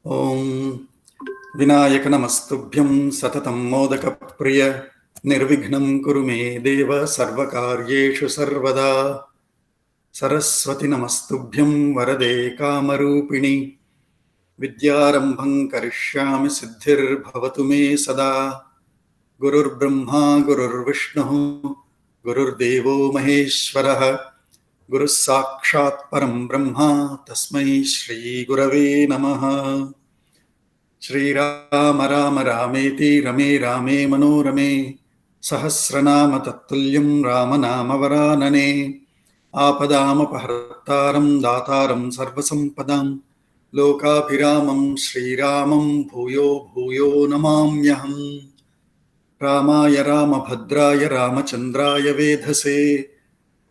ॐ विनायक नमस्तुभ्यं सततं मोदकप्रिय निर्विघ्नं कुरु मे देव सर्वकार्येषु सर्वदा। सरस्वती नमस्तुभ्यं वरदे कामरूपिणि विद्यारम्भं करिष्यामि सिद्धिर्भवतु मे सदा। गुरुर्ब्रह्मा गुरुर्विष्णुः गुरुर्देवो महेश्वरः गुरुः साक्षात् परं ब्रह्म तस्मै श्रीगुरवे नमः। श्रीराम राम रामेति रमे रामे मनोरमे सहस्रनाम तत्तुल्यं रामनामवरानने। आपदामपहर्तारं दातारं सर्वसम्पदां लोकाभिरामं श्रीरामं भूयो भूयो नमाम्यहम्। रामाय रामभद्राय रामचन्द्राय वेधसे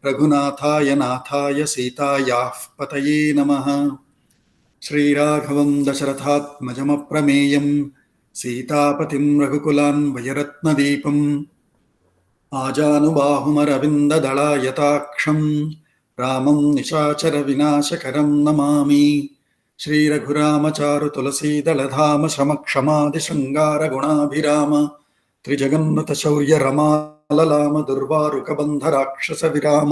रघुनाथाय नाथाय सीतायाः पतये नमः। श्रीराघवं दशरथात्मजमप्रमेयं सीतापतिं रघुकुलान्वयरत्नदीपम् आजानुबाहुमरविन्ददलायताक्षं रामं निशाचरविनाशकरं नमामि। श्रीरघुरामचारुतुलसीदलधाम शमक्षमादिशृङ्गारगुणाभिराम त्रिजगन्नतशौर्यरमाललाम दुर्वारुकबन्धराक्षसविराम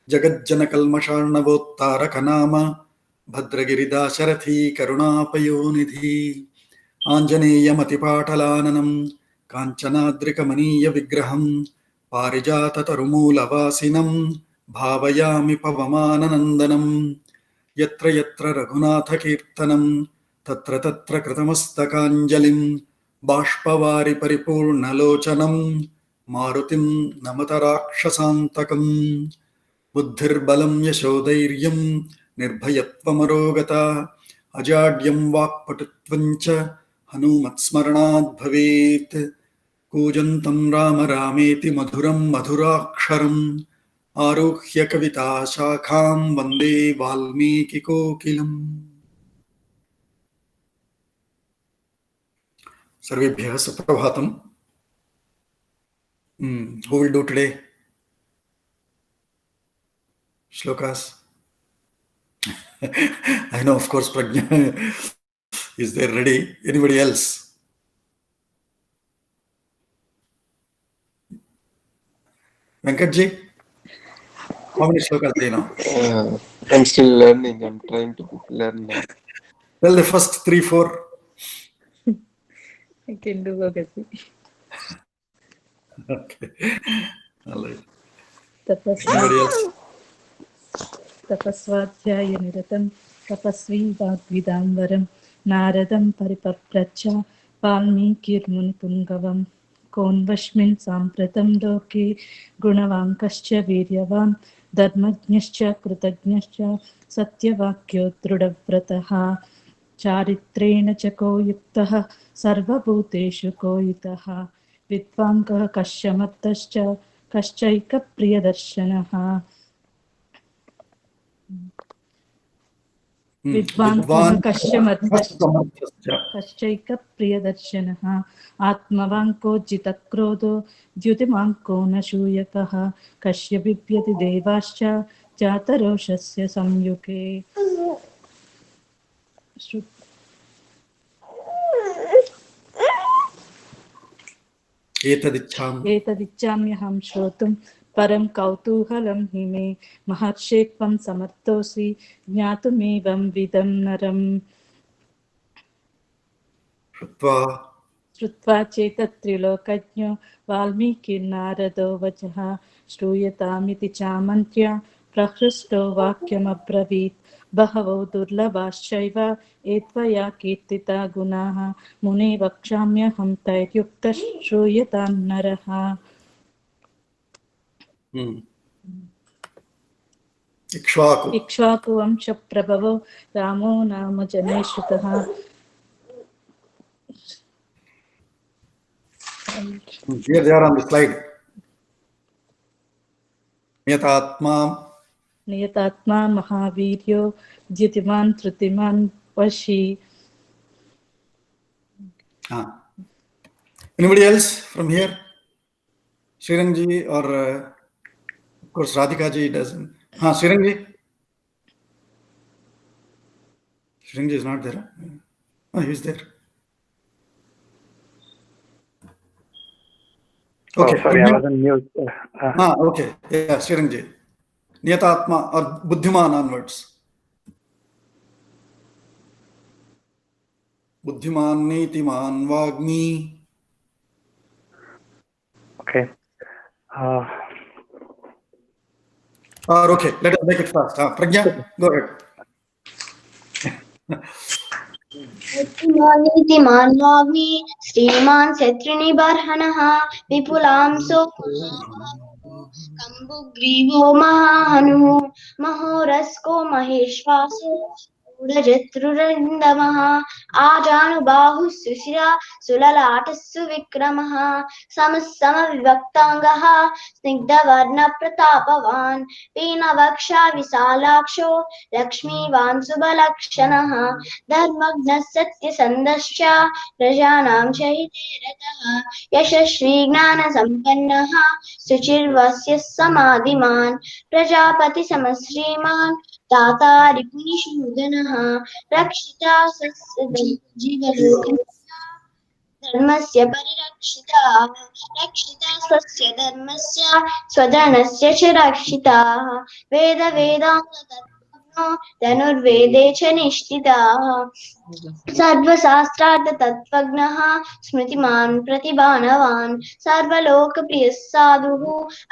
जगज्जनकल्मषार्णवोत्तारकनाम भद्रगिरिदाशरथी करुणापयोनिधि। आञ्जनेयमतिपाटलाननं काञ्चनाद्रिकमनीयविग्रहं पारिजाततरुमूलवासिनं भावयामि पवमाननन्दनं। यत्र यत्र रघुनाथकीर्तनं तत्र तत्र कृतमस्तकाञ्जलिं बाष्पवारि परिपूर्णलोचनं मारुतिं नमत राक्षसान्तकम्। बुद्धिर्बलं यशोधैर्यं निर्भयत्वमरोगता अजाड्यं वाक्पटुत्वं च हनुमत्स्मरणात् भवेत्। कूजन्तं राम रामेति मधुरं मधुराक्षरम् आरुह्य कविताशाखां वन्दे वाल्मीकिकोकिलम्। सर्वेभ्यः सुप्रभातम्। Who will do today? Shlokas? I know, of course, Prajna is there ready. Anybody else? Venkatji? How many shlokas do you know? I'm still learning. I'm trying to learn now. Well, the first 3-4. I can do Bhagati. Okay. All right. Tapasva Anybody else? Tapasvadhyayanidatam Tapasvi Vagvidamvaram Naradam Paripapracha Valmikirmunipungavam Konvashmin Sampratam Loke Gunavankascha Viryavam Dharmajnascha Krutagnascha Satyavakyo Drudavrataha Charitrena Chako Yuktaha Sarvabhuteshu Koyitaha Vidvankah Kashyamattascha Kashchaika Priyadarshanaha विद्वान् कश्चैक प्रियदर्शनः आत्मवाङ्को जितक्रोधो द्युतिमाङ्को न शूयकः कश्य बिभ्यति देवाश्च जातरोषस्य संयुगे। एतदिच्छाम्यहं श्रोतुं परं कौतूहलं हि मे महर्षे त्वं समर्थोऽसि ज्ञातुमेवं विदं नरम्। श्रुत्वा चेतत्त्रिलोकज्ञो वाल्मीकिर्नारदो वचः श्रूयतामिति चामन्त्र्य प्रहृष्टो वाक्यमब्रवीत् बहवो दुर्लभाश्चैव एत्वया कीर्तिता गुणाः मुने वक्ष्याम्यहं तैर्युक्तः श्रूयतां नरः। इक्ष्वाकु वंशप्रभवो रामो नाम जनेश्रुतः। Here they are on the slide. नियतात्मा महावीर्यो द्युतिमान् धृतिमान् वशी। Anybody else from here? Srirangji or of course Radhika ji doesn't. Srirangji? Srirangji is not there. Oh, he's there. Oh, Okay. sorry, I was on mute. Okay. Yeah, Srirangji. Niyatatma or Buddhiman onwards. Buddhiman, Nitiman, Vagmi. Okay. Okay, let us make it fast. Pragya, go ahead. बुद्धिमानीतिमान् वाग्मी श्रीमान् शत्रुनिबर्हणः विपुलांसो कम्बुग्रीवो महाहनुः महोरस्को महेश्वासो गूढजत्रुरन्दमः आजानुबाहुः सुशिरा सुललाटः सुविक्रमः समविभक्ताङ्गः स्निग्धवर्णप्रतापवान् पीनवक्षा विशालाक्षो लक्ष्मीवान् सुबलक्षणः धर्मज्ञः सत्यसन्धश्च प्रजानां च हिते रतः यशस्वी ज्ञानसम्पन्नः शुचिर्वस्य समाधिमान् प्रजापतिसमश्रीमान् दाता रिपुनिषूदनः रक्षिता धर्मस्य परिरक्षिताः रक्षिता स्वस्य धर्मस्य स्वधनस्य च रक्षिताः वेदाङ्गतत्त्वज्ञो धनुर्वेदे च निष्ठिताः सर्वशास्त्रार्थतत्त्वज्ञः स्मृतिमान् प्रतिभानवान् सर्वलोकप्रियः साधुः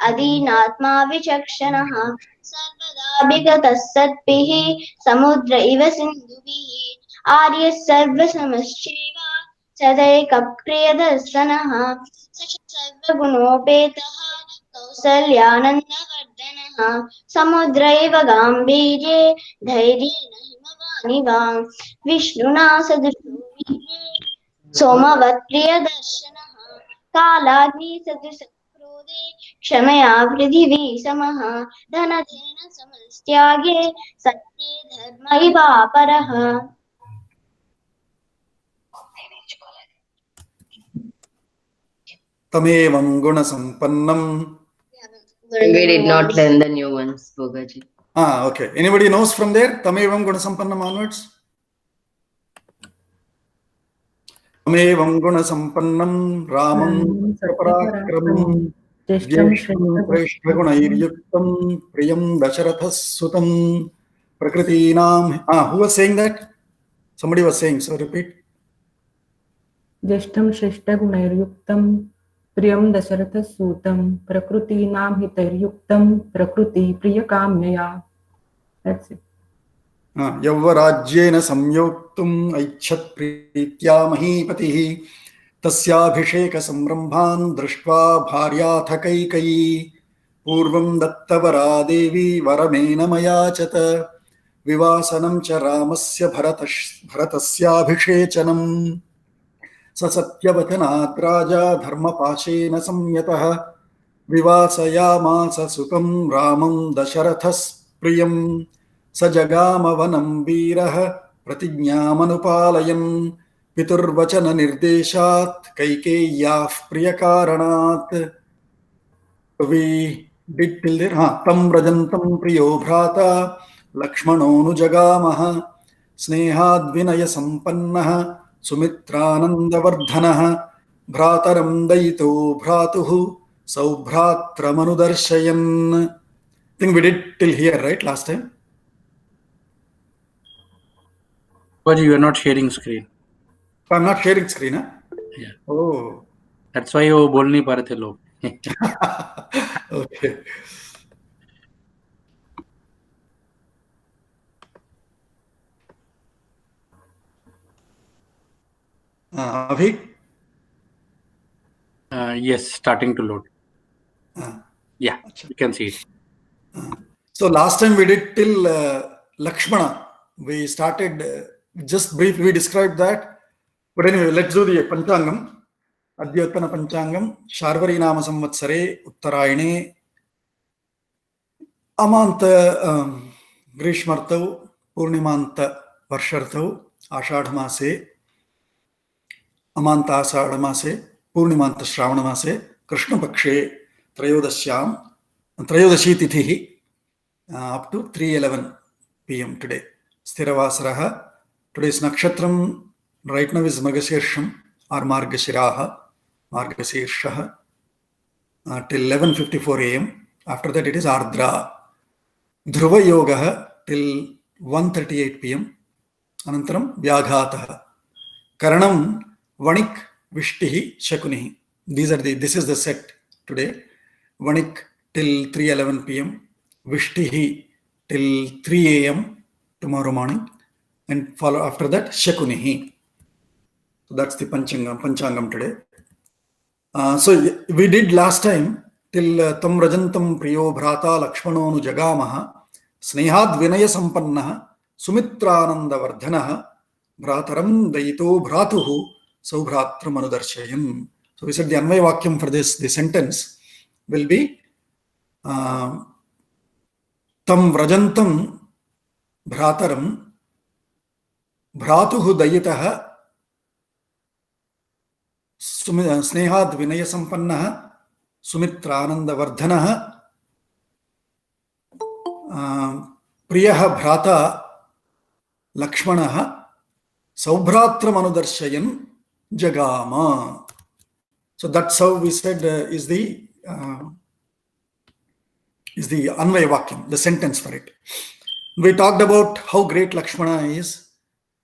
अधीनात्मा विचक्षणः सर्वदा विगतः सद्भिः समुद्र इव सिन्धुभिः आर्यः सर्वसमश्चैव सदैकप्रियदर्शनः सर्वगुणोपेतः कौसल्यानन्दवर्धनः समुद्र इव गाम्भीर्ये धैर्येण हिमवानिव विष्णुना सदृशो वीर्ये सोमवत्प्रियदर्शनः कालाग्निसदृशक्रोधे क्षमया पृथिवी समः धनधेन समस्त्यागे सत्ये धर्म इवापरः। Tamevam Gunasampannam. We did not learn the new ones, Bhogaji. Okay. Anybody knows from there? Tamevam Gunasampannam onwards? Tamevam Gunasampannam Ramam Satyaparakrama Jyeshtam Preshtagunayiryuktam Priyam Dasharathas Sutam Prakritinam. Who was saying that? Somebody was saying, so repeat. ज्येष्ठं श्रेष्ठगुणैर्युक्तं प्रियं दशरथसूतं प्रकृतीनां हितैर्युक्तं प्रकृतिप्रियकाम्यया. That's it. यौवराज्येन संयोक्तुम् ऐच्छत् प्रीत्या महीपतिः तस्याभिषेकसंरम्भान् दृष्ट्वा भार्याथ कैकेयी पूर्वं दत्तवरा देवी वरमेन मयाचत विवासनं च रामस्य भरतस्याभिषेचनम् स सत्यवचनात् राजा धर्मपाशेन संयतः विवासयामास सुतं रामं दशरथः प्रियं स जगामवनं वीरः प्रतिज्ञामनुपालयन् पितुर्वचन निर्देशात् कैकेय्याः प्रियकारणात्. We did till there. तं व्रजन्तं प्रियो भ्राता लक्ष्मणोऽनुजगामः स्नेहाद्विनयसम्पन्नः सुमित्रानन्दवर्धनः भ्रातरं दयितो भ्रातुः सौभ्रात्रमनुदर्शयन्. I think we did till here, right? Last time. But you are not sharing screen. I'm not sharing screen, huh? Yeah. Oh. That's why you बोल नहीं पा रहे थे लोग. Okay. Abhi? Yes, starting to load. Yeah, you can see it. So last time we did till Lakshmana. We started just briefly, we described that. But anyway, let's do the Panchangam. Adhyatana Panchangam. Sharvari Nama Samvatsare Uttarayane Amanta Grishmartau Purnimanta Varshartau Ashadhamase Amanta Asadhamase Purnimanta Shravanamase Krishna Pakshe Trayodashi Tithihi up to 3:11 p.m. today. Stiravasaraha. Today's Nakshatram right now is Margashirsham or Margashiraha, Margashirshaha, till 11:54 a.m. After that, it is Ardra. Dhruva Yogaha till 1:38 p.m. Anantaram Vyaghataha. Karanam Vanik Vishtihi Shakunihi. This is the set today. Vanik till 3:11 p.m. Vishtihi till 3 a.m. tomorrow morning. And follow after that Shakunihi. So that's the Panchangam today. So we did last time till Tam Rajantam Priyo Bhrata Lakshmanonu Jagamaha Snehad Vinaya Sampannaha Sumitrananda Vardhanaha Bhrataram Daito Bhratuhu Saubhratram Anudarshayan. So we said the Anvaya Vakyam for this, the sentence will be Tam Vrajantam Bhrataram Bhratuhu Dayitaha Snehad Vinaya Sampannaha Sumitrananda Vardhanaha Priyaha Bhrata Lakshmanaha Saubhratram Anudarshayan Jagama. So that's how we said is the Anvaya Vakyam, the sentence for it. We talked about how great Lakshmana is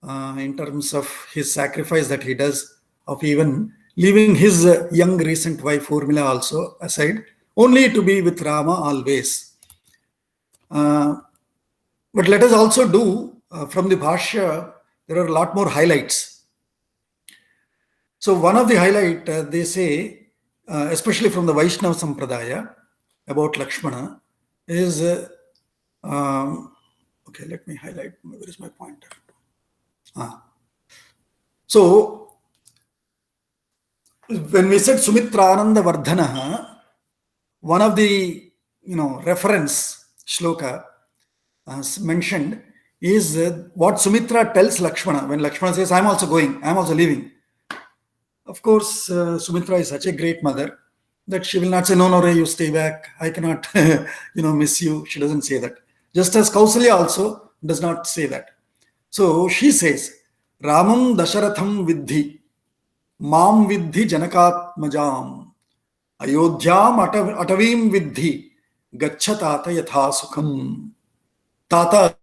in terms of his sacrifice that he does, of even leaving his young recent wife Urmila also aside, only to be with Rama always. But let us also do from the Bhashya, there are a lot more highlights. So one of the highlight they say, especially from the Vaishnava Sampradaya about Lakshmana is, okay, let me highlight, where is my pointer? So when we said Sumitrananda Vardhanaha, one of the reference shloka mentioned is what Sumitra tells Lakshmana when Lakshmana says, I'm also going, I'm also leaving. Of course, Sumitra is such a great mother that she will not say, no, Ray, you stay back. I cannot, miss you. She doesn't say that. Just as Kausalya also does not say that. So she says, Ramam Dasharatham Vidhi, Mam Vidhi Janakatmajam, Ayodhyam Atavim Vidhi, Gaccha Tata Yatha Sukham. Tata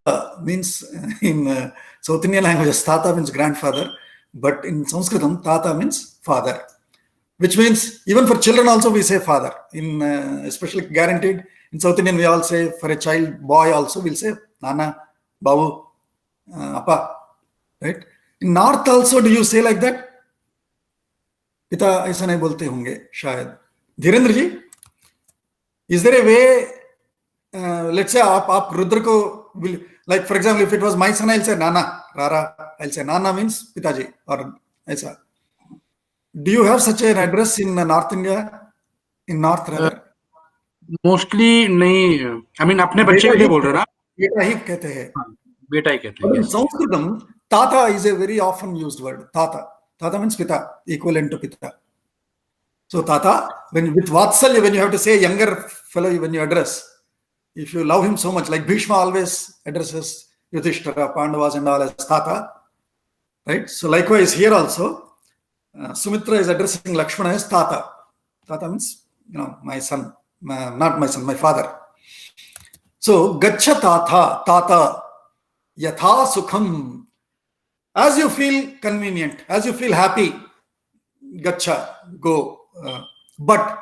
means in South Indian languages, Tata means grandfather, but in Sanskritam, Tata means father, which means even for children also we say father. In especially guaranteed, in South Indian we all say, for a child, boy also we'll say Nana, Babu, Appa, right? In North also, do you say like that? Pita aisa nahi bolte honge, shayad. Dhirendra ji, is there a way, let's say, aap Rudra ko will, like for example, if it was my son, I'll say Nana, Rara, I'll say Nana means Pitaji, or aisa. Do you have such an address in North India? In North rather? Mostly नहीं, I mean अपने बच्चे के लिए बोल रहे ना? बेटा ही कहते हैं. बेटा ही कहते But in हैं. Sanskritam, Tata is a very often used word. Tata. Tata means Pita, equivalent to Pita. So Tata, when with Vatsalya, when you have to say younger fellow, when you address, if you love him so much, like Bhishma always addresses Yudhishthira, Pandavas and all as Tata, right? So likewise here also, Sumitra is addressing Lakshmana as Tata. Tata means, my son, not my son, my father. So Gaccha Tata, Yatha Sukham. As you feel convenient, as you feel happy, Gaccha, go. But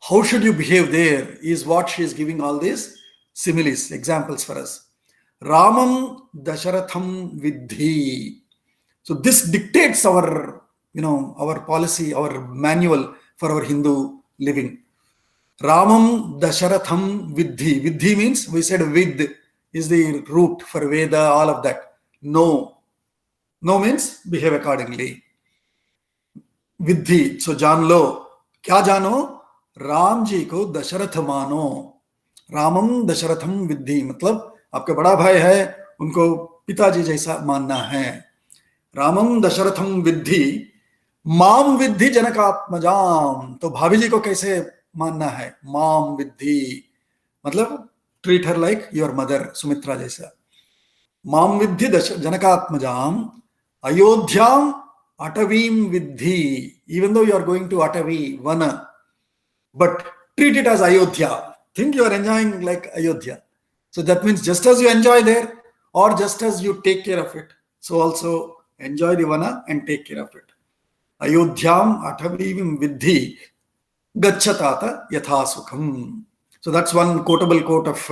how should you behave there is what she is giving all these similes, examples for us. Ramam Dasharatham Vidhi. So this dictates our, our policy, our manual for our Hindu living. Ramam Dasharatham Vidhi. Vidhi means, we said Vid is the root for Veda, all of that. No. No means behave accordingly. Vidhi. So जान लो. क्या जानो? राम जी को दशरथ मानो. रामम दशरथम विद्धि, मतलब आपका बड़ा भाई है, उनको पिताजी जैसा मानना है. रामम दशरथम विद्धि, माम विद्धि जनकात्मजाम. तो भाभी जी को कैसे मानना है? माम विद्धि, मतलब treat her like your mother, Sumitra जैसा. माम विद्धि जनकात्मजाम Ayodhyam Atavim Vidhi. Even though you are going to Atavi, Vana, but treat it as Ayodhya. Think you are enjoying like Ayodhya. So that means just as you enjoy there, or just as you take care of it, so also enjoy the Vana and take care of it. Ayodhyam Atavim Vidhi Gachatata Yatha Sukham. So that's one quotable quote of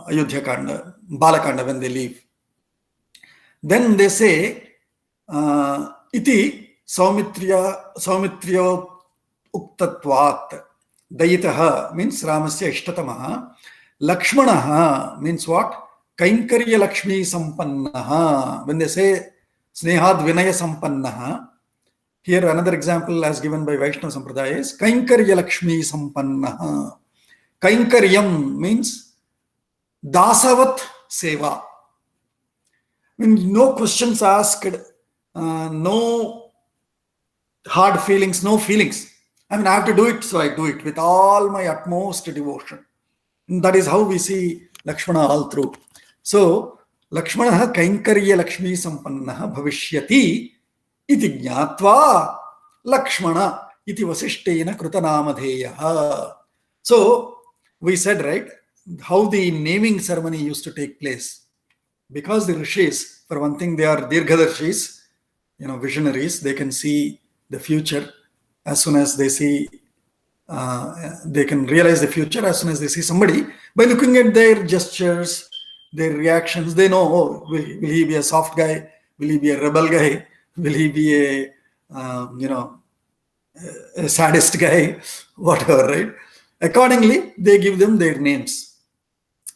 Ayodhya Kanda, Balakanda when they leave. Then they say, iti Saumitriya Uktatvat. Dayitaha means Ramasya Ishtatamaha. Lakshmanaha means what? Kaikarya Lakshmi Sampannaha. When they say Snehad Vinaya Sampannaha, here another example as given by Vaishnava Sampradaya is Kaikarya Lakshmi Sampannaha. Kainkaryam means Dasavat Seva. When no questions asked, no hard feelings, no feelings. I mean, I have to do it, so I do it with all my utmost devotion. And that is how we see Lakshmana all through. So, Lakshmana Kainkarya Lakshmi Sampannaha Bhavishyati iti jnatva Lakshmana iti Vasishtena Krutanamadeyaha. So, we said, right, how the naming ceremony used to take place. Because the rishis, for one thing, they are Dirghadarshis, visionaries. They can see the future as soon as they see, they can realize the future as soon as they see somebody. By looking at their gestures, their reactions, they know, oh, will he be a soft guy? Will he be a rebel guy? Will he be a sadist guy? Whatever, right? Accordingly, they give them their names.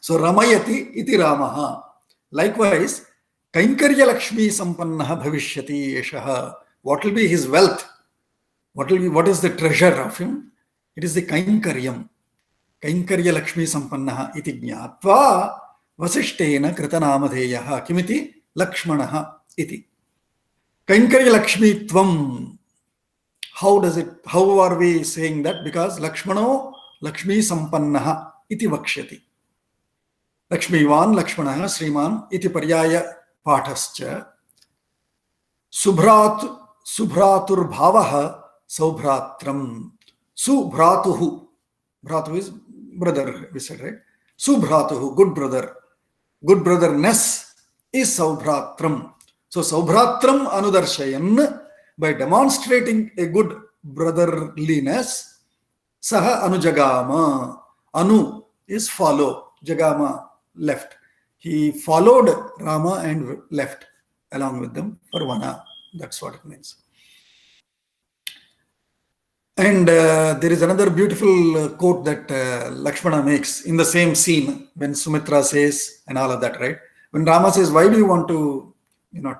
So, Ramayati iti Ramaha. Likewise, Kainkarya Lakshmi Sampannaha Bhavishyati Yeshaha. What will be his wealth? What is the treasure of him? It is the Kainkaryam. Kainkarya Lakshmi Sampannaha iti jnatva Vasishtena Kritanamadeyaha. Kimiti? Lakshmanaha iti. Kainkarya Lakshmi Tvam. How are we saying that? Because Lakshmano Lakshmi Sampannaha iti Vakshyati. Lakshmivan Lakshmanaha Sriman iti Paryaya Pathascha. Subhratur Bhavaha Saubhratram. Subhratuhu. Bhratu is brother, we said, right? Subhratuhu, good brother. Good brotherness is Saubhratram. So Saubhratram Anudarshayan, by demonstrating a good brotherliness, Saha Anujagama. Anu is follow. Jagama, left. He followed Rama and left along with them for Vana. That's what it means. And there is another beautiful quote that Lakshmana makes in the same scene when Sumitra says and all of that, right? When Rama says, why do you want to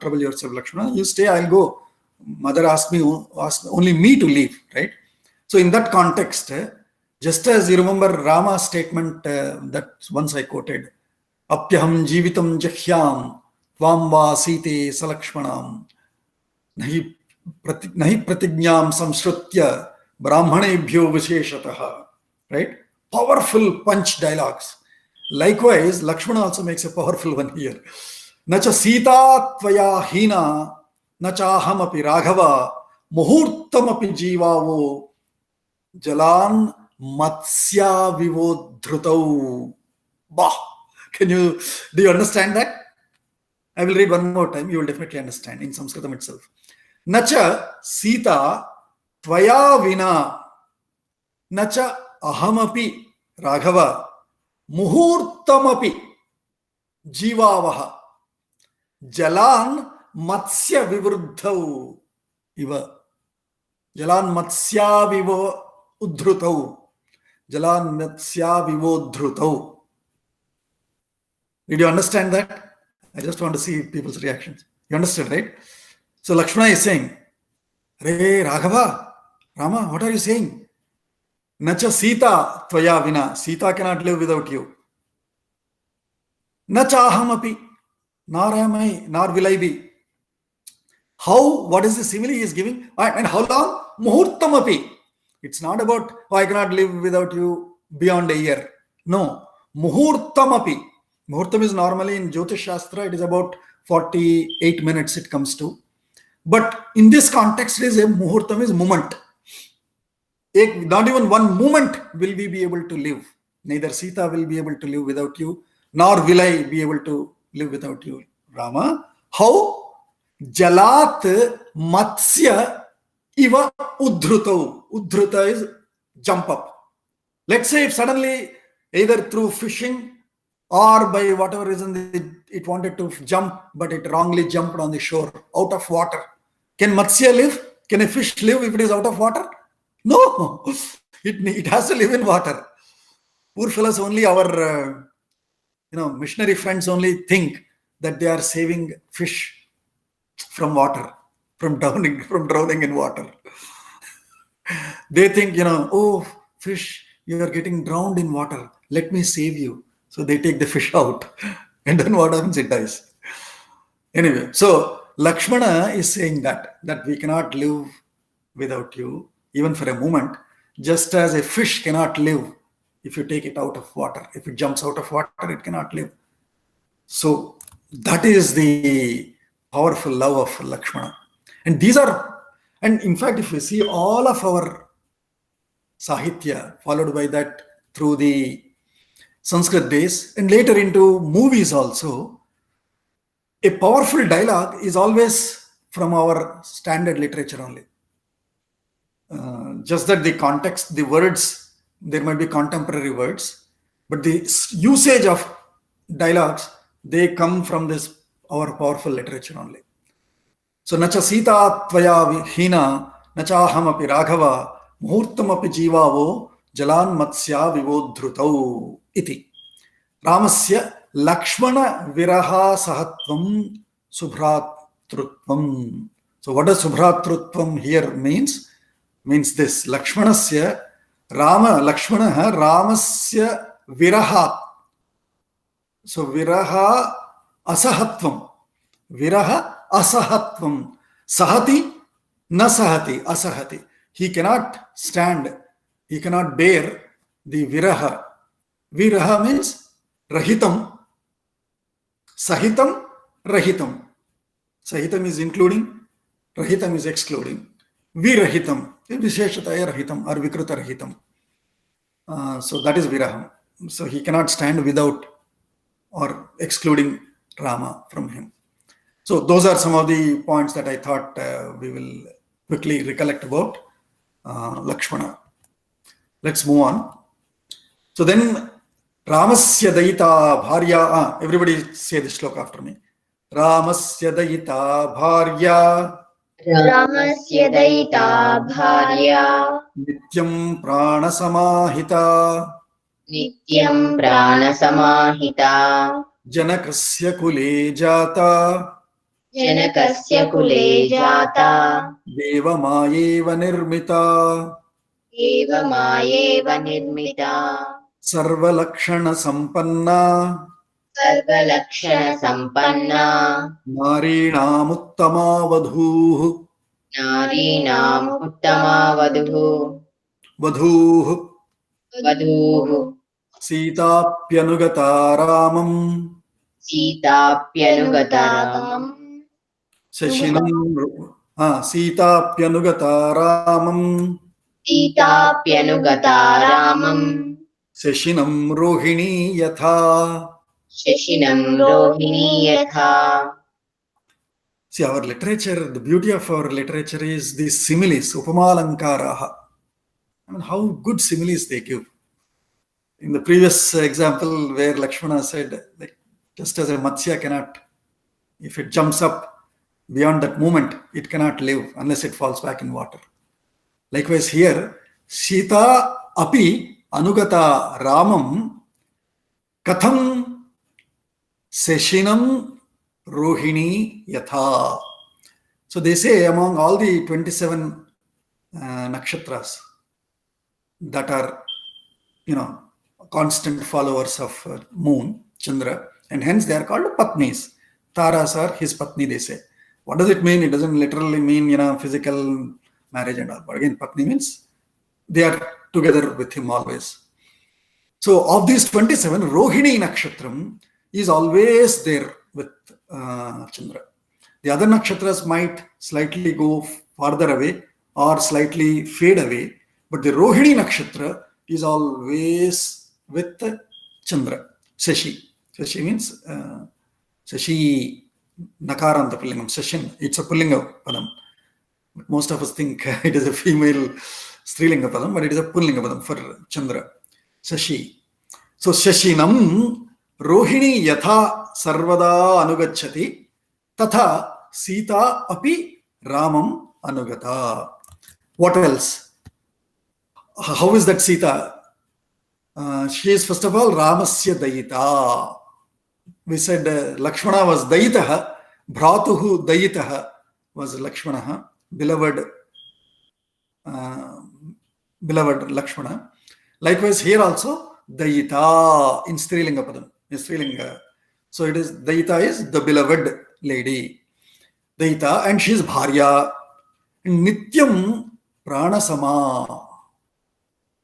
trouble yourself, Lakshmana? You stay, I'll go. Mother asked only me to leave, right? So in that context, just as you remember Rama's statement that once I quoted, Apyaham Jivitam Jahyam Tvam Va Site Salakshmanam Nahi Pratignyam Samshrutya Brahmanebhyo Visheshataha. Right? Powerful punch dialogues. Likewise, Lakshmana also makes a powerful one here. Nacha Sita Tvaya Hina Nacha Ahamapi Raghava Muhurtamapi Jivavo Jalan Matsya Vivodhrutau. Bah! Do you understand that? I will read one more time. You will definitely understand in Sanskritam itself. Nacha Sita Tvaya Vina Nacha Ahamapi Raghava Muhurtamapi Jivavaha Jalan Matsya Vivruddhau Iva Jalan Matsya Vivo Udhrutau Jalan Matsya Vivodhrutau. Did you understand that? I just want to see people's reactions. You understood, right? So Lakshmana is saying, Re Raghava, Rama, what are you saying? Nacha Sita Tvaya Vina. Sita cannot live without you. Nacha Ahamapi. Nor am I, nor will I be. How? What is the simile he is giving? And how long? Muhurtamapi. It's not about, I cannot live without you beyond a year. No. Muhurtamapi. Muhurtam is normally in Jyotish Shastra, it is about 48 minutes it comes to. But in this context, is a muhurtam is moment. Not even one moment will we be able to live. Neither Sita will be able to live without you, nor will I be able to live without you, Rama. How? Jalat matsya iva udhrutau. Udhruta is jump up. Let's say if suddenly, either through fishing or by whatever reason it wanted to jump, but it wrongly jumped on the shore, out of water. Can Matsya live? Can a fish live if it is out of water? No, it has to live in water. Poor fellows, only our missionary friends only think that they are saving fish from water, from drowning in water. They think, oh, fish, you are getting drowned in water. Let me save you. So they take the fish out, and then what happens? It dies. Anyway, so Lakshmana is saying that we cannot live without you, even for a moment, just as a fish cannot live if you take it out of water. If it jumps out of water, it cannot live. So that is the powerful love of Lakshmana. And in fact, if you see all of our Sahitya, followed by that through the Sanskrit days, and later into movies also, a powerful dialogue is always from our standard literature only. Just that the context, the words, there might be contemporary words, but the usage of dialogues, they come from our powerful literature only. So, nacha Sita tvaya hina, nacha ahamapi raghava, muhurtamapi jivavo, jalan matsya vivodhrutau iti. Ramasya Lakshmana viraha sahatvam subhratrutvam. So what does subhratrutvam here means? Means this. Lakshmanasya Lakshmana Ramasya viraha. So viraha asahatvam. Viraha asahatvam. Sahati na sahati. Asahati. He cannot stand. He cannot bear the viraha. Viraha means rahitam. Sahitam, rahitam. Sahitam is including, rahitam is excluding. Virahitam, visheshataya rahitam or vikruta rahitam. So that is viraham. So he cannot stand without or excluding Rama from him. So those are some of the points that I thought we will quickly recollect about Lakshmana. Let's move on. So then Ramasya Dayita Bharya. Everybody say this shloka after me. Ramasya Dayita Bharya. Ramasya Dayita Bharya. Nityam Prana Samahita. Nityam Prana Samahita. Janakasya Kule Jata. Janakasya Kule Jata. Deva Mayeva Nirmita. Eva Mayeva Nirmita. Sarva Lakshana Sampanna. Sarva Lakshana Sampanna. Narinam Uttama Vadhuh. Narinam Uttama Vadhuh. Vadhuh. Vadhuh. Sitapyanugata Ramam. Sitapyanugata Ramam. Sitapyanugata Ramam. Sitapyanugata Ramam. Seshinam Rohini Yatha. Shashinam Rohini Yatha. See, our literature, the beauty of our literature is the similes, Upamalankaraha. I mean, how good similes they give. In the previous example where Lakshmana said, like, just as a Matsya cannot, if it jumps up beyond that moment, it cannot live unless it falls back in water. Likewise here, Sita api anugata Ramam katham seshinam rohini yatha. So they say among all the 27 nakshatras that are, constant followers of moon, Chandra, and hence they are called Patnis. Taras are his Patni, they say. What does it mean? It doesn't literally mean, physical marriage and all. But again, Patni means they are together with him always. So of these 27, Rohini Nakshatram is always there with Chandra. The other nakshatras might slightly go farther away or slightly fade away, but the Rohini nakshatra is always with Chandra, Shashi. Shashi means Shashi Nakaranta Pullingam, Sashin. It's a Pullinga Padam. Most of us think it is a female Strilinga Padam, but it is a Pullinga Padam for Chandra. Shashi. So Shashinam Rohini Yatha Sarvada Anugachati Tatha Sita Api Ramam Anugata. What else? How is that Sita? She is first of all Ramasya Dayita. We said Lakshmana was Dayitaha, Bhratuhu Dayitaha was Lakshmana, beloved Lakshmana. Likewise, here also Dayita in Strilinga Padam. Strilinga. So it is Dayita is the beloved lady. Dayita, and she is Bharya. Nityam Pranasama.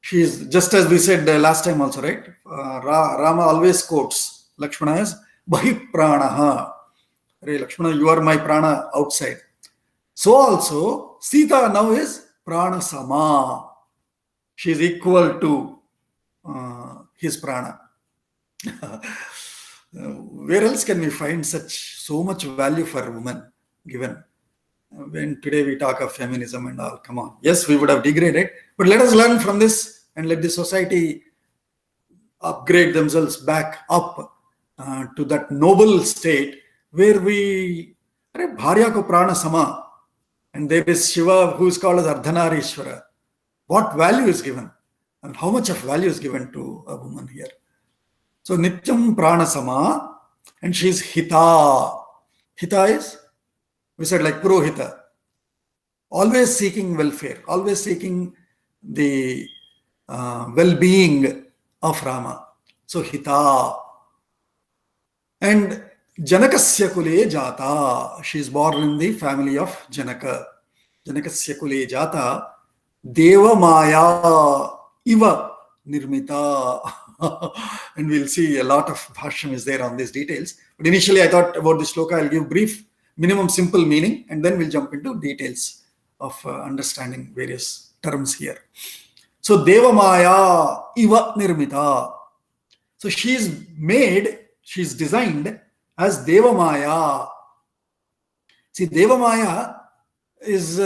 She is, just as we said last time also, right? Rama always quotes Lakshmana as Bahi Pranaha. Hey, Lakshmana, you are my prana outside. So also, Sita now is Pranasama. She is equal to his prana. Where else can we find so much value for women given? When today we talk of feminism and all, come on. Yes, we would have degraded, but let us learn from this and let the society upgrade themselves back up to that noble state where we, Bharya ko prana sama, and there is Shiva who is called as Ardhanarishwara. What value is given and how much of value is given to a woman here? So Nityam prana sama, and she is Hita. Hita is, we said, like Purohita, always seeking welfare, always seeking the well-being of Rama. So Hita. And Janakasya Kule Jata, she is born in the family of Janaka. Janakasya Kule Jata, Deva Maya Iva Nirmita. And we'll see a lot of bhashyam is there on these details. But initially I thought about this shloka, I'll give brief, minimum simple meaning, and then we'll jump into details of understanding various terms here. So Deva Maya Iva Nirmita. So she's designed as Deva Maya. See, Deva Maya is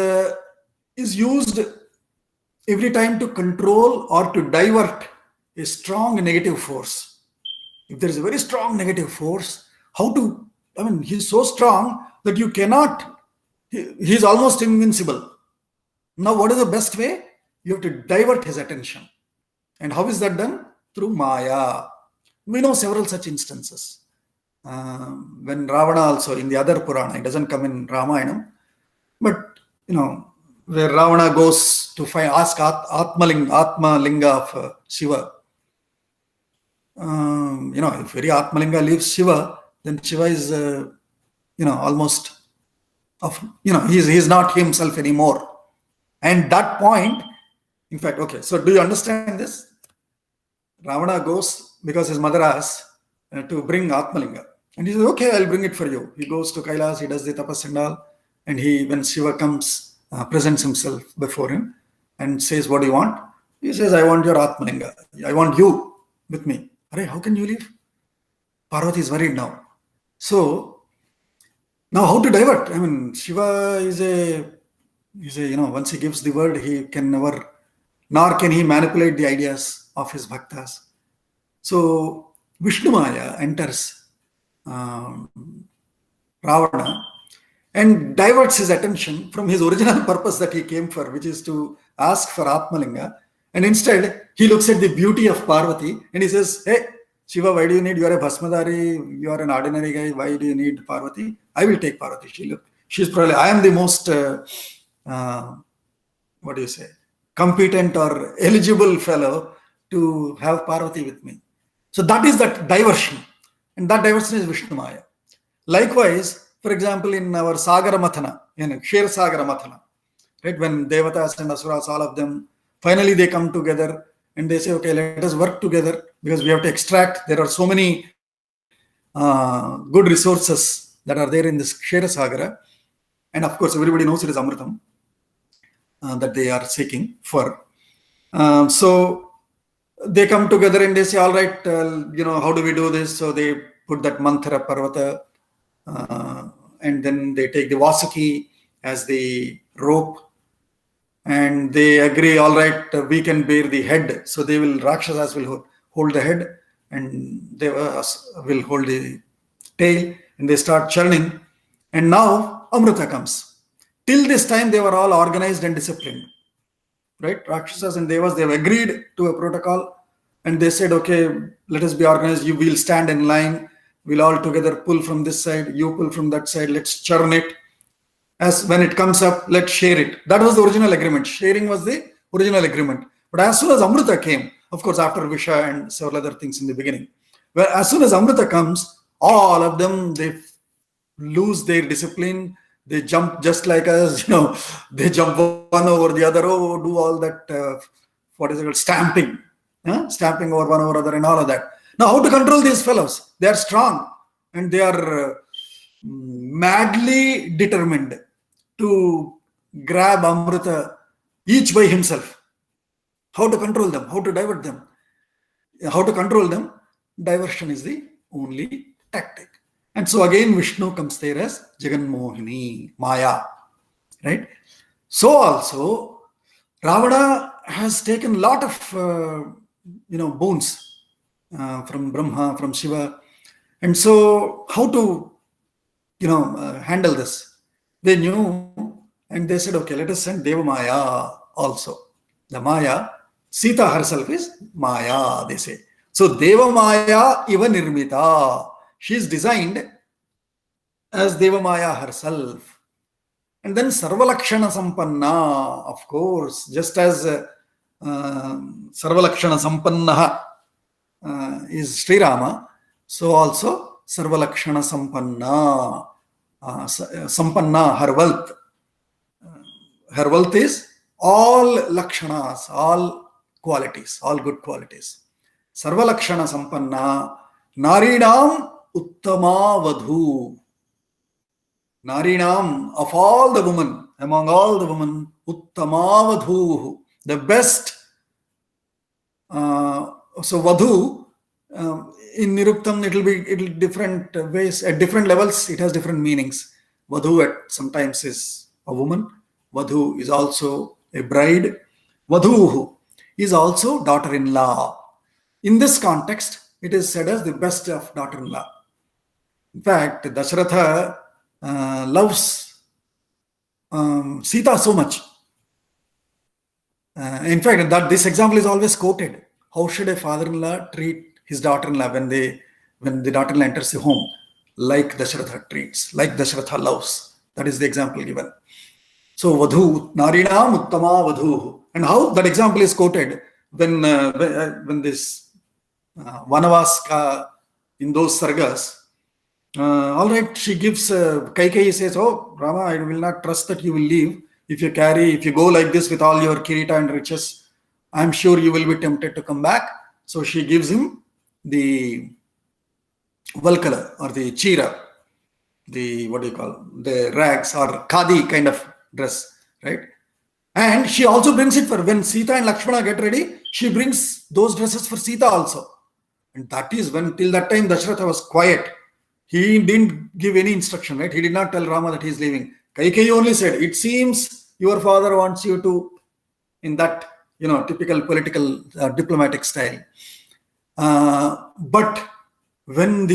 used every time to control or to divert a strong negative force. If there is a very strong negative force, he's so strong that you cannot, he's almost invincible. Now, what is the best way? You have to divert his attention. And how is that done? Through Maya. We know several such instances. When Ravana also, in the other Purana, it doesn't come in Ramayana, but, where Ravana goes to ask Atma Linga of Shiva. If very Atma Linga leaves Shiva, then Shiva is, almost he's not himself anymore. And that point, in fact, okay, so do you understand this? Ravana goes because his mother asks to bring Atma Linga. And he says, okay, I'll bring it for you. He goes to Kailas, he does the tapas and all. And when Shiva comes, presents himself before him and says, what do you want? He says, I want your Atma Linga. I want you with me. Arey, how can you leave? Parvati is worried now. So, now how to divert? Shiva is once he gives the word, he can never, nor can he manipulate the ideas of his bhaktas. So, Vishnu Maya enters Ravana and diverts his attention from his original purpose that he came for, which is to ask for Atmalinga. And instead, he looks at the beauty of Parvati and he says, hey, Shiva, why do you need? You are a Bhasmadari, you are an ordinary guy. Why do you need Parvati? I will take Parvati. She's probably, I am the most, competent or eligible fellow to have Parvati with me. So that is that diversion. And that diversion is Vishnu Maya. Likewise, for example, in our Sagara Mathana, Kshir Sagara Mathana, right? When Devatas and Asuras, all of them, finally they come together and they say, okay, let us work together because we have to extract. There are so many good resources that are there in this Ksherasagara. And of course, everybody knows it is Amritam that they are seeking for. So they come together and they say, all right, how do we do this? So they put that Manthara Parvata and then they take the Vasuki as the rope. And they agree, all right, we can bear the head. So they will, Rakshasas will hold the head and Devas will hold the tail, and they start churning. And now Amrita comes. Till this time, they were all organized and disciplined. Right? Rakshasas and Devas, they have agreed to a protocol and they said, okay, let us be organized. You will stand in line. We'll all together pull from this side. You pull from that side. Let's churn it. As when it comes up, let's share it. That was the original agreement. Sharing was the original agreement. But as soon as Amrita came, of course, after Visha and several other things in the beginning, well, as soon as Amrita comes, all of them, they lose their discipline. They jump just like us, they jump one over the other, do all that, what is it called, stamping, stamping over one over other and all of that. Now, how to control these fellows? They are strong and they are madly determined to grab Amrita each by himself. How to control them? How to divert them? How to control them? Diversion is the only tactic. And so again, Vishnu comes there as Jagan Mohini, Maya, right? So also, Ravana has taken a lot of, boons from Brahma, from Shiva. And so how to, handle this? They knew and they said, okay, let us send Deva Maya also. The Maya, Sita herself is Maya, they say. So Deva Maya Iva Nirmita. She is designed as Deva Maya herself. And then Sarvalakshana Sampanna, of course, just as Sarvalakshana Sampanna is Sri Rama, so also Sarvalakshana Sampanna, Sampanna, her wealth. Her wealth is all Lakshanas, all qualities, all good qualities. Sarvalakshana Sampanna, Narinam Uttama Vadhu. Narinam, of all the women, among all the women, Uttama Vadhu, the best. So Vadhu, in Niruptam, it'll be different ways, at different levels, it has different meanings. Vadhu sometimes is a woman. Vadhu is also a bride. Vadhu is also daughter-in-law. In this context, it is said as the best of daughter-in-law. In fact, Dasharatha loves Sita so much. In fact, this example is always quoted. How should a father-in-law treat his daughter-in-law when the daughter-in-law enters the home? Like Dasharatha treats, like Dasharatha loves. That is the example given. So Vadhu, Narinam Uttama Vadhu. And how that example is quoted when this Vanavas in those sargas, all right, she gives, Kaikeyi says, oh, Rama, I will not trust that you will leave. If you go like this with all your kirita and riches, I'm sure you will be tempted to come back. So she gives him the Valkala or the Chira, the rags or Khadi kind of dress, right? And she also brings it for when Sita and Lakshmana get ready, she brings those dresses for Sita also. And that is when, till that time, Dasharatha was quiet. He didn't give any instruction, right? He did not tell Rama that he is leaving. Kaikeyi only said, it seems your father wants you to, in that, typical political diplomatic style. But when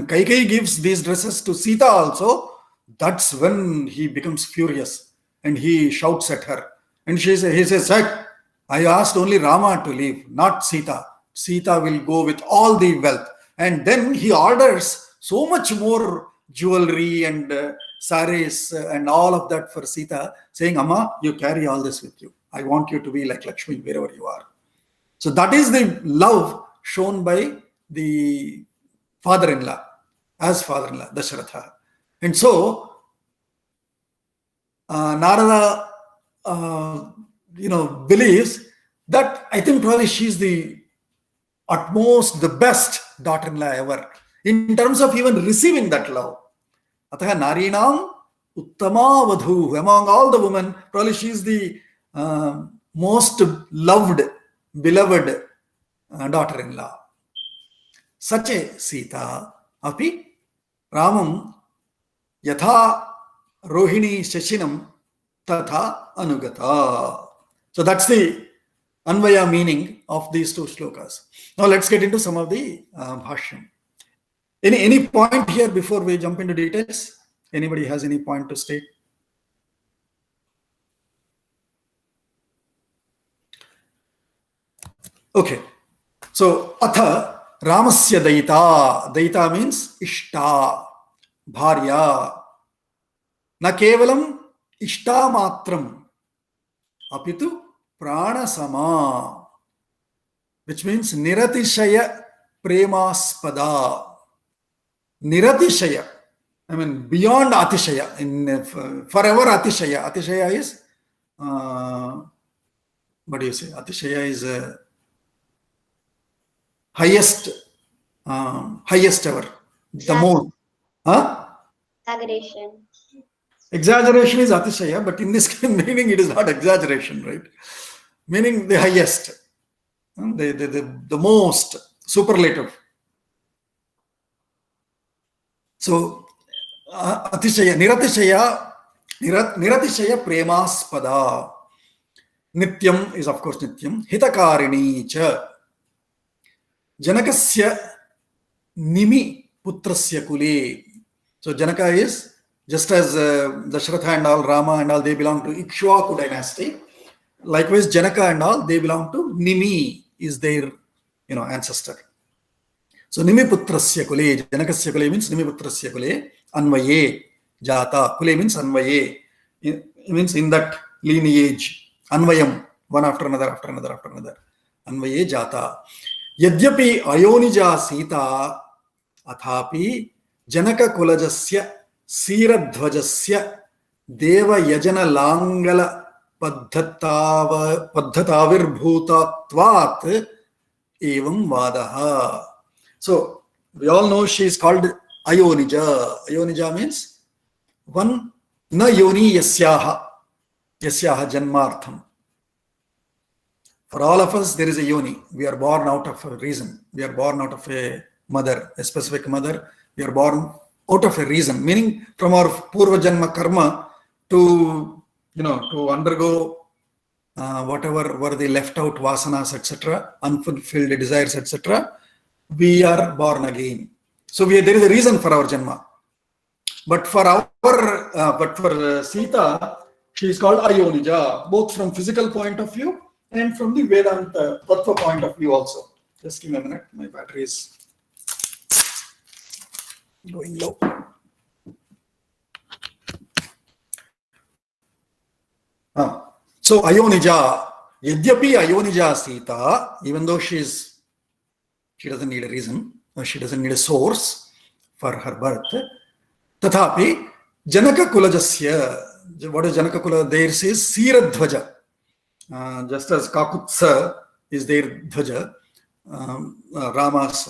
Kaikeyi gives these dresses to Sita also, that's when he becomes furious and he shouts at her. And he says, I asked only Rama to leave, not Sita. Sita will go with all the wealth. And then he orders so much more jewelry and saris and all of that for Sita, saying, Amma, you carry all this with you. I want you to be like Lakshmi wherever you are. So that is the love shown by the father-in-law, as father-in-law, Dasharatha. And so, Narada, believes that I think probably she's the utmost, the best daughter-in-law ever. in terms of even receiving that love. Ataha narinam uttama vadhu. Among all the women, probably she is the most loved, beloved daughter-in-law. Sache Sita api Ramam yatha Rohini Shashinam tatha anugata. So that's the Anvaya meaning of these two shlokas. Now let's get into some of the bhashyam. Any point here before we jump into details? Anybody has any point to state? Okay. So atha Ramasya Daita. Daita means Ishta, Bharya. Na kevalam Ishta matram, apitu Prana Sama, which means Niratishaya Premaspada. Niratishaya, I mean beyond Atishaya, in forever Atishaya. Atishaya is, what do you say? Atishaya is highest, highest ever, the most. Huh? Exaggeration. Exaggeration is Atishaya, but in this meaning it is not exaggeration, right? Meaning the highest, the most, superlative. So, Atishaya, Niratishaya Premaspada. Nityam is of course Nityam. Hitakarini cha. Janakasya Nimi Putrasya Kule. So, Janaka is, just as Dashratha and all, Rama and all, they belong to Ikshvaku dynasty. Likewise, Janaka and all, they belong to Nimi, is their, ancestor. So, Nimiputrasya Kule, Janakasya Kule means Nimiputrasya Kule, Anvaye, Jata. Kule means Anvaye. It means in that lineage. Anvayam, one after another, after another, after another. Anvaye, Jata. Yadyapi Ayonija Sita, Athapi, Janaka Kulajasya, Siradhvajasya, Deva Yajana Langala Paddhatavir Bhutatvat, Evam Vadaha. So, we all know she is called Ayonija. Ayonija means one na yoni yasyaha janmartham. For all of us, there is a yoni. We are born out of a reason. We are born out of a mother, a specific mother. We are born out of a reason, meaning from our Purva Janma karma to, to undergo whatever were the left out vasanas, etc., unfulfilled desires, etc., we are born again. So there is a reason for our Janma. But for Sita, she is called Ayonija, both from physical point of view and from the Vedanta Tattva point of view also. Just give me a minute, my battery is going low. So Ayonija, Yadyapi Ayonija Sita, even though she doesn't need a reason, or she doesn't need a source for her birth, Tathapi Janaka Kulajasya, what is Janaka Kula? Theirs is Siradhvaja. Just as Kakutsa is their Dhvaja, Rama's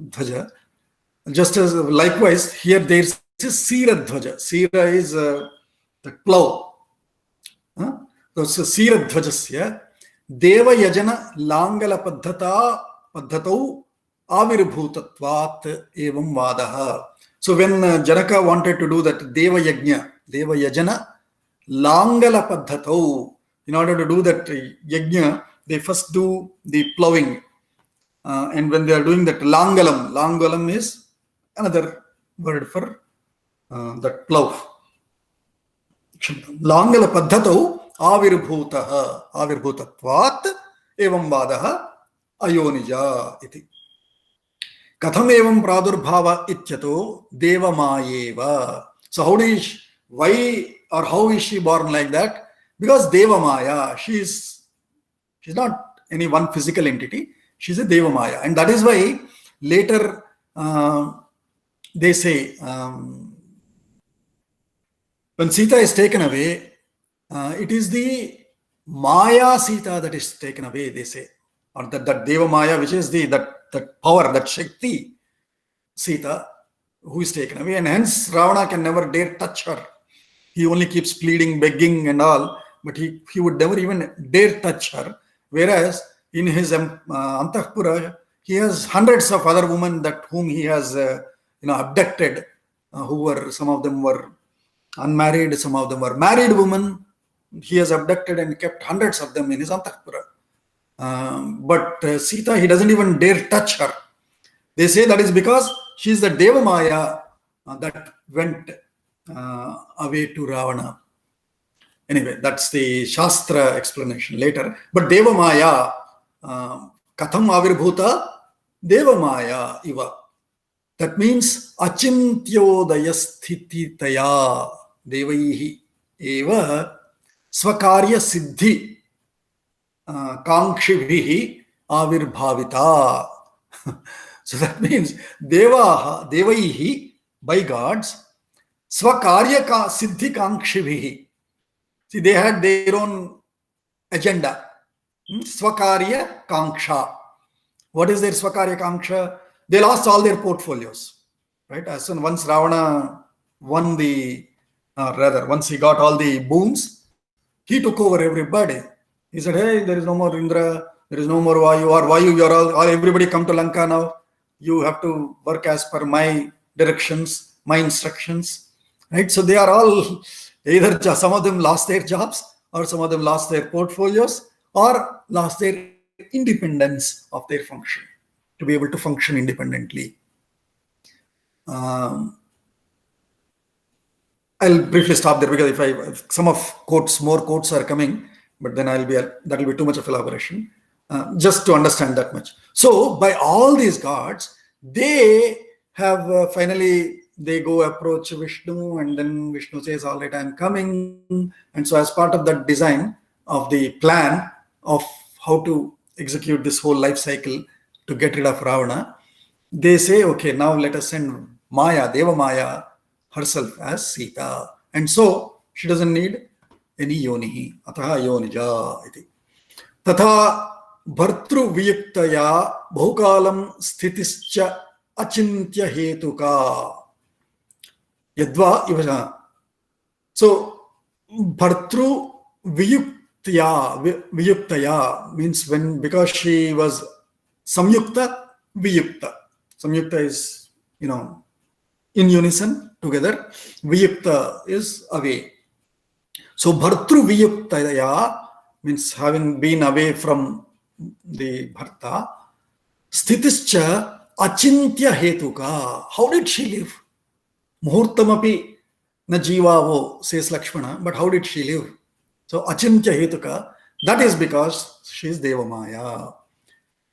Dhvaja. Just as likewise, here there is Siradhvaja. Sira is the plow. So Siradhvajasya Deva Yajana Langala Paddhatau Avirbhutatvat Evam Vadaha. So when Janaka wanted to do that Deva Yajana Langala Paddhatau, in order to do that Yajna, they first do the plowing. And when they are doing that Langalam is another word for that plow. Langala Paddhatau Avirbhutatvat Evam Vadaha Ayonija iti. Katham evam pradurbhava ityato Devamayeva. So how is she born like that? Because Devamaya, she's not any one physical entity, she's a Devamaya. And that is why later they say, when Sita is taken away, it is the Maya Sita that is taken away, they say. Or that Devamaya, which is that power, that Shakti, Sita, who is taken away, and hence Ravana can never dare touch her. He only keeps pleading, begging, and all, but he would never even dare touch her. Whereas in his Antahpura, he has hundreds of other women whom he has abducted, some of them were unmarried, some of them were married women. He has abducted and kept hundreds of them in his Antahpura. But Sita, he doesn't even dare touch her. They say that is because she is the Deva Maya that went away to Ravana. Anyway, that's the Shastra explanation later. But Deva Maya, Katham Avirbhuta, Deva Maya iva. That means Achintyodaya Sthititaya Devaihi eva Swakarya Siddhi Kankshibhihi Avirbhavita. So that means Devaihi, by gods, Swakarya Siddhi Kankshibhihi. See, they had their own agenda. Swakarya Kanksha. What is their Swakarya Kanksha? They lost all their portfolios. Right? As soon once Ravana won once he got all the boons, he took over everybody. He said, hey, there is no more Indra, there is no more Vayu, or Vayu, you're all everybody come to Lanka now. You have to work as per my directions, my instructions. Right? So they are all either some of them lost their jobs, or some of them lost their portfolios, or lost their independence of their function, to be able to function independently. I'll briefly stop there because if some of more quotes are coming, but then that will be too much of elaboration. Just to understand that much. So by all these gods, they have finally they go approach Vishnu, and then Vishnu says, all right, I'm coming. And so as part of that design of the plan of how to execute this whole life cycle to get rid of Ravana, they say, okay, now let us send Maya, Deva Maya herself as Sita. And so she doesn't need any yonihi. Ataha yonija iti. Tatha bhartru viyuktaya bhukalam sthitischa achintya hetuka. Yadva ivana. So bhartru viyuktaya means because she was samyukta, viyukta. Samyukta is, in unison together. Viyukta is away. So bhartru viyuktaya means having been away from the bharta. Sthitischa achintya hetuka. How did she live? Muhurtamapi na jivavo, says Lakshmana, but how did she live? So achintya hetuka, that is because she is Deva Maya.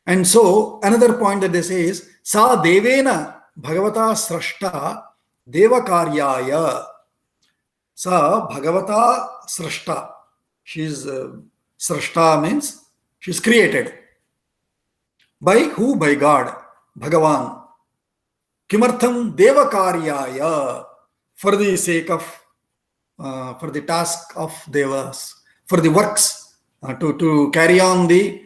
And so another point that they say is sa devena bhagavata srashta deva karyaya. Sa bhagavata srashta. She is srashta means she is created. By who? By God, Bhagavan. Kimartham deva karyaya, for the sake of for the task of devas, for the works, to carry on the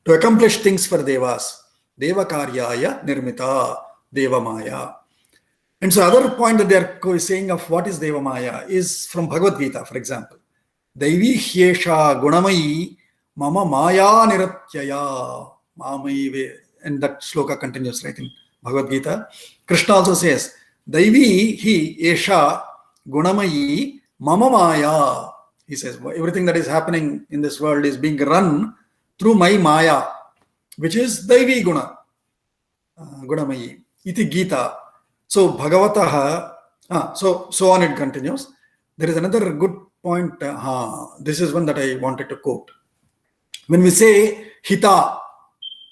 to accomplish things for devas. Deva karyaya nirmita Deva Maya. And so other point that they are saying of what is Deva Maya is from Bhagavad Gita, for example. Daivi hyesha gunamayi mama maya niratyaya mamayive. And that shloka continues, right, in Bhagavad Gita. Krishna also says, Daivi hi esha gunamayi mama maya. He says, everything that is happening in this world is being run through my maya, which is Daivi guna, gunamayi. Iti Gita. So Bhagavataha, so on it continues. There is another good point. This is one that I wanted to quote. When we say Hita,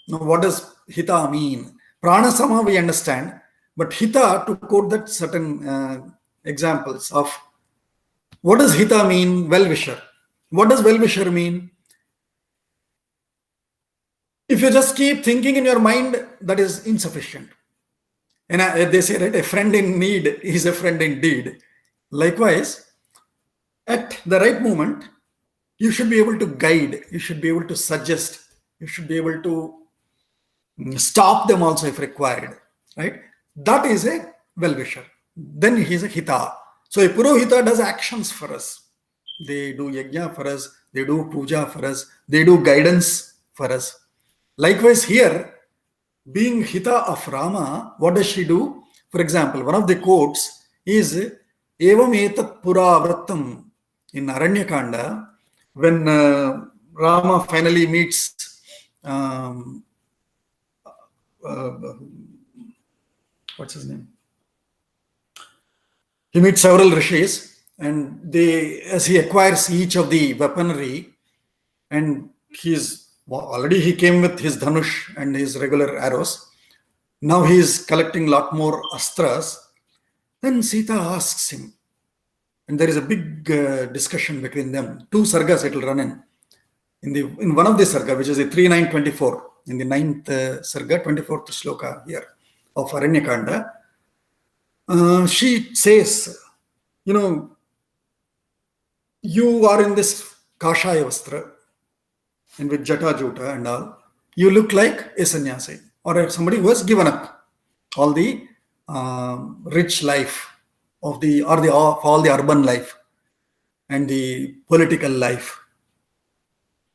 now what does Hita mean? Pranasama we understand, but Hita, to quote that certain examples of what does Hita mean? Well-wisher. What does well-wisher mean? If you just keep thinking in your mind, that is insufficient. And they say, right, a friend in need is a friend indeed. Likewise, at the right moment, you should be able to guide, you should be able to suggest, you should be able to stop them also if required, right? That is a well-wisher. Then he is a hita. So a purohita does actions for us. They do yajna for us, they do puja for us, they do guidance for us. Likewise here, being hita of Rama, what does she do? For example, one of the quotes is evam etat pura vrattam in Aranyakanda, when Rama finally meets what's his name? He meets several rishis, and as he acquires each of the weaponry, and already he came with his dhanush and his regular arrows. Now he is collecting a lot more astras. Then Sita asks him, and there is a big discussion between them. 2 sargas it will run in one of the sarga, which is the 3.9.24, in the 9th sarga, 24th shloka here of Aranyakanda. She says, you are in this kashaya vastra and with jata jota and all. You look like a sannyasi or somebody who has given up all the rich life of all the urban life and the political life.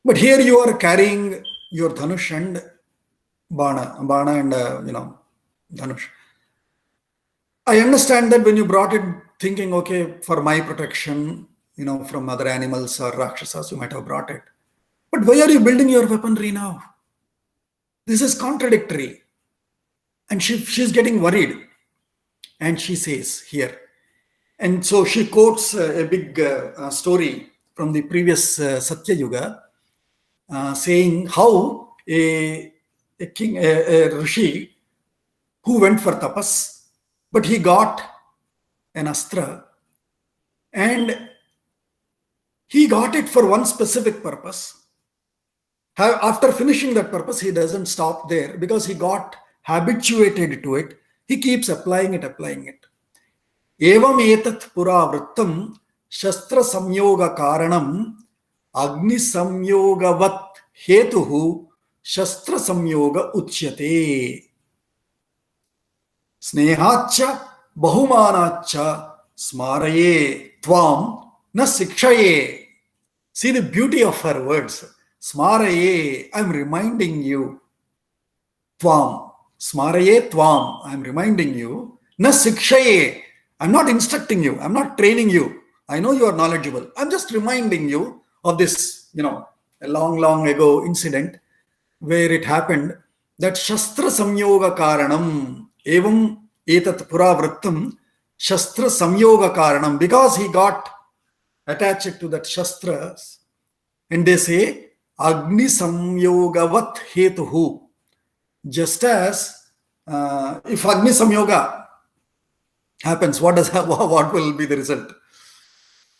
But here you are carrying your dhanush and bana and dhanush. I understand that when you brought it thinking, okay, for my protection, from other animals or rakshasas, you might have brought it. But why are you building your weaponry now? This is contradictory. And she's getting worried. And she says here, and so she quotes a big story from the previous Satya Yuga, saying how a rishi who went for tapas, but he got an astra and he got it for one specific purpose. After finishing that purpose, he doesn't stop there because he got habituated to it. He keeps applying it. Evam etat pura vrittam shastra samyoga karanam agni samyogavat hetuhu shastra samyoga uchyate. Snehacha bahumanacha smaraye tvam na sikshaye. See the beauty of her words. Smaraye, I'm reminding you. Tvam. Smaraye tvam, I'm reminding you. Na sikshaye, I'm not instructing you. I'm not training you. I know you are knowledgeable. I'm just reminding you of this, a long ago incident where it happened that Shastra Samyoga Karanam, Evam Etat Pura Vrittam, Shastra Samyoga Karanam, because he got attached to that Shastras, and they say Agni Samyogavat Hetuhu. Just as if Agni Samyoga happens, what will be the result?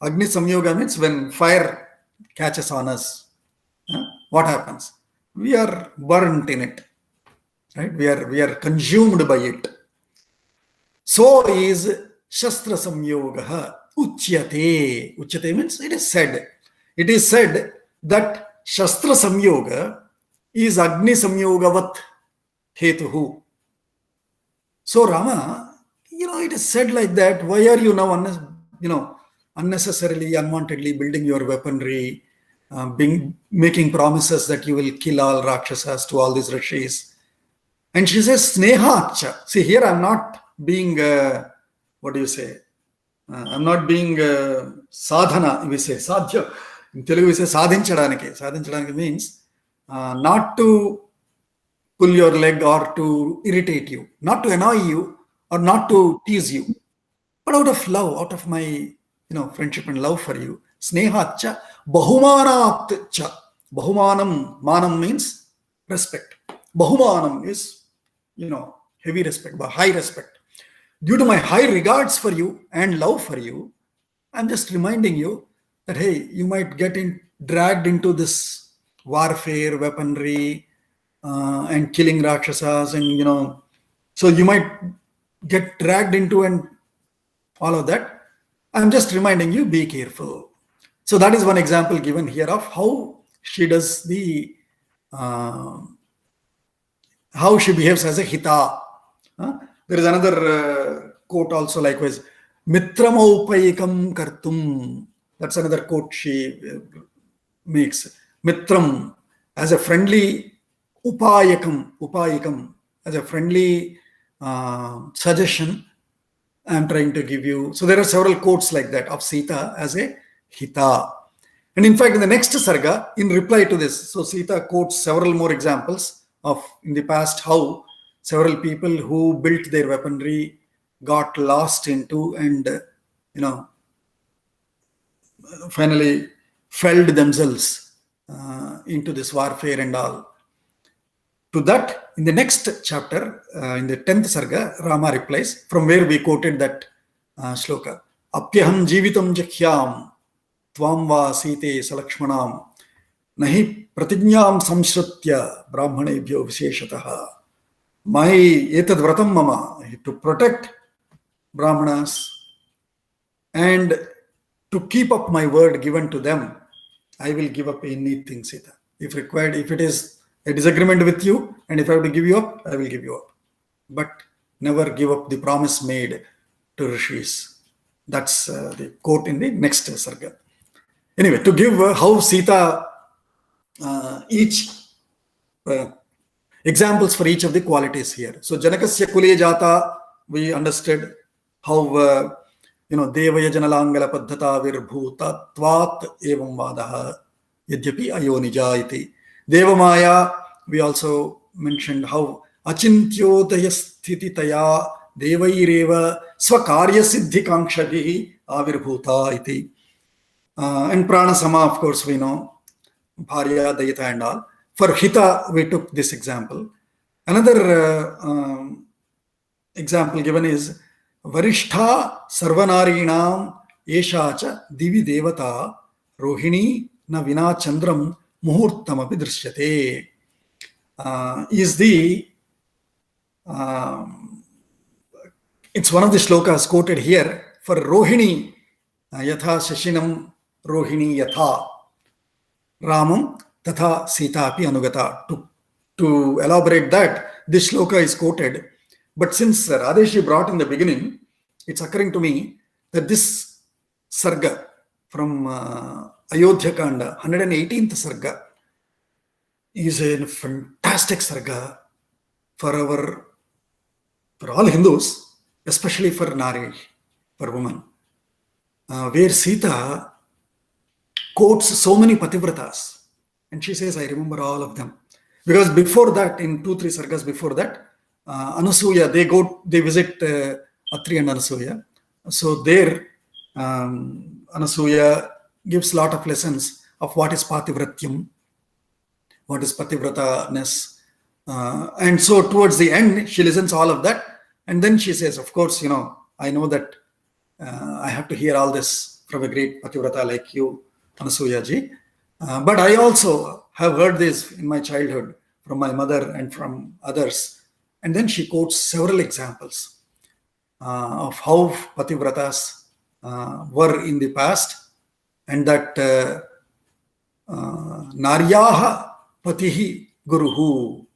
Agni Samyoga means when fire catches on us, what happens? We are burnt in it, right? We are consumed by it. So is Shastra Samyoga Uchyate. Uchyate means it is said. It is said that Shastra Samyoga is Agni Samyogavat Hetuhu. So Rama, it is said like that. Why are you now, unnecessarily, unwantedly building your weaponry, making promises that you will kill all Rakshasas to all these rishis? And she says, Snehacha. See, here I'm not being, what do you say? I'm not being sadhana, we say, sadhya. In Telugu, we say sadhinchadanike. Sadhinchadanike means not to pull your leg or to irritate you, not to annoy you or not to tease you, but out of love, out of my friendship and love for you. Snehacha bahumanat cha. Bahumanam, manam means respect. Bahumanam is, heavy respect, but high respect. Due to my high regards for you and love for you, I'm just reminding you that, hey, you might get dragged into this warfare, weaponry, and killing Rakshasas, and, so you might get dragged into and all of that. I'm just reminding you, be careful. So that is one example given here of how she does the how she behaves as a hita. There is another quote also likewise. Mitramaupayikam kartum. That's another quote she makes. Mitram as a friendly upayikam as a friendly suggestion I'm trying to give you. So there are several quotes like that of Sita as a hita. And in fact, in the next sarga, in reply to this, so Sita quotes several more examples of in the past how several people who built their weaponry got lost into and, finally felled themselves into this warfare and all. To that, in the next chapter, in the 10th sarga, Rama replies, from where we quoted that shloka, Apyaham jivitam jakhyam tvam va site salakshmanam nahi pratignyam samshrutya brahmanebhyo visheshataha. My etad vratam mama, to protect brahmanas and to keep up my word given to them, I will give up anything, Sita. If required, if it is a disagreement with you, and if I have to give you up, I will give you up. But never give up the promise made to rishis. That's the quote in the next sarga. Anyway, to give how Sita, each examples for each of the qualities here. So Janakasya Kule Jata, we understood how Devaya Janalangala Paddhata Virbhuta Tvat Evam Vadaha Yadyapi Ayonija iti. Devamaya, we also mentioned how Achintyodaya Sthititaya Devaireva Swakarya Siddhi Kangshabihi Avirbhuta iti. And Pranasama, of course, we know Bharya, Dayita and all. For Hita, we took this example. Another example given is Varishtha Sarvanarinam Eshacha Divi Devata Rohini Na Vina Chandram Muhurtam Api Drishyate. Is the it's one of the shlokas quoted here for Rohini Yatha Shashinam Rohini Yatha Ramam Tatha Sita Api Anugata. To elaborate that, this shloka is quoted. But since Radheshi brought in the beginning, it's occurring to me that this sarga from Ayodhya Kanda, 118th sarga, is a fantastic sarga for all Hindus, especially for Nari, for women, where Sita quotes so many pativratas, and she says, I remember all of them. Because before that, in 2-3 sargas before that, Anasuya, they visit Atri and Anasuya. So there, Anasuya gives a lot of lessons of what is Pativratyam, what is Pativrata-ness. And so towards the end, she listens all of that. And then she says, of course, I know that I have to hear all this from a great Pativrata like you, Anasuya ji. But I also have heard this in my childhood from my mother and from others. And then she quotes several examples of how Pativratas were in the past, and that Naryaha Patihi Guruhu,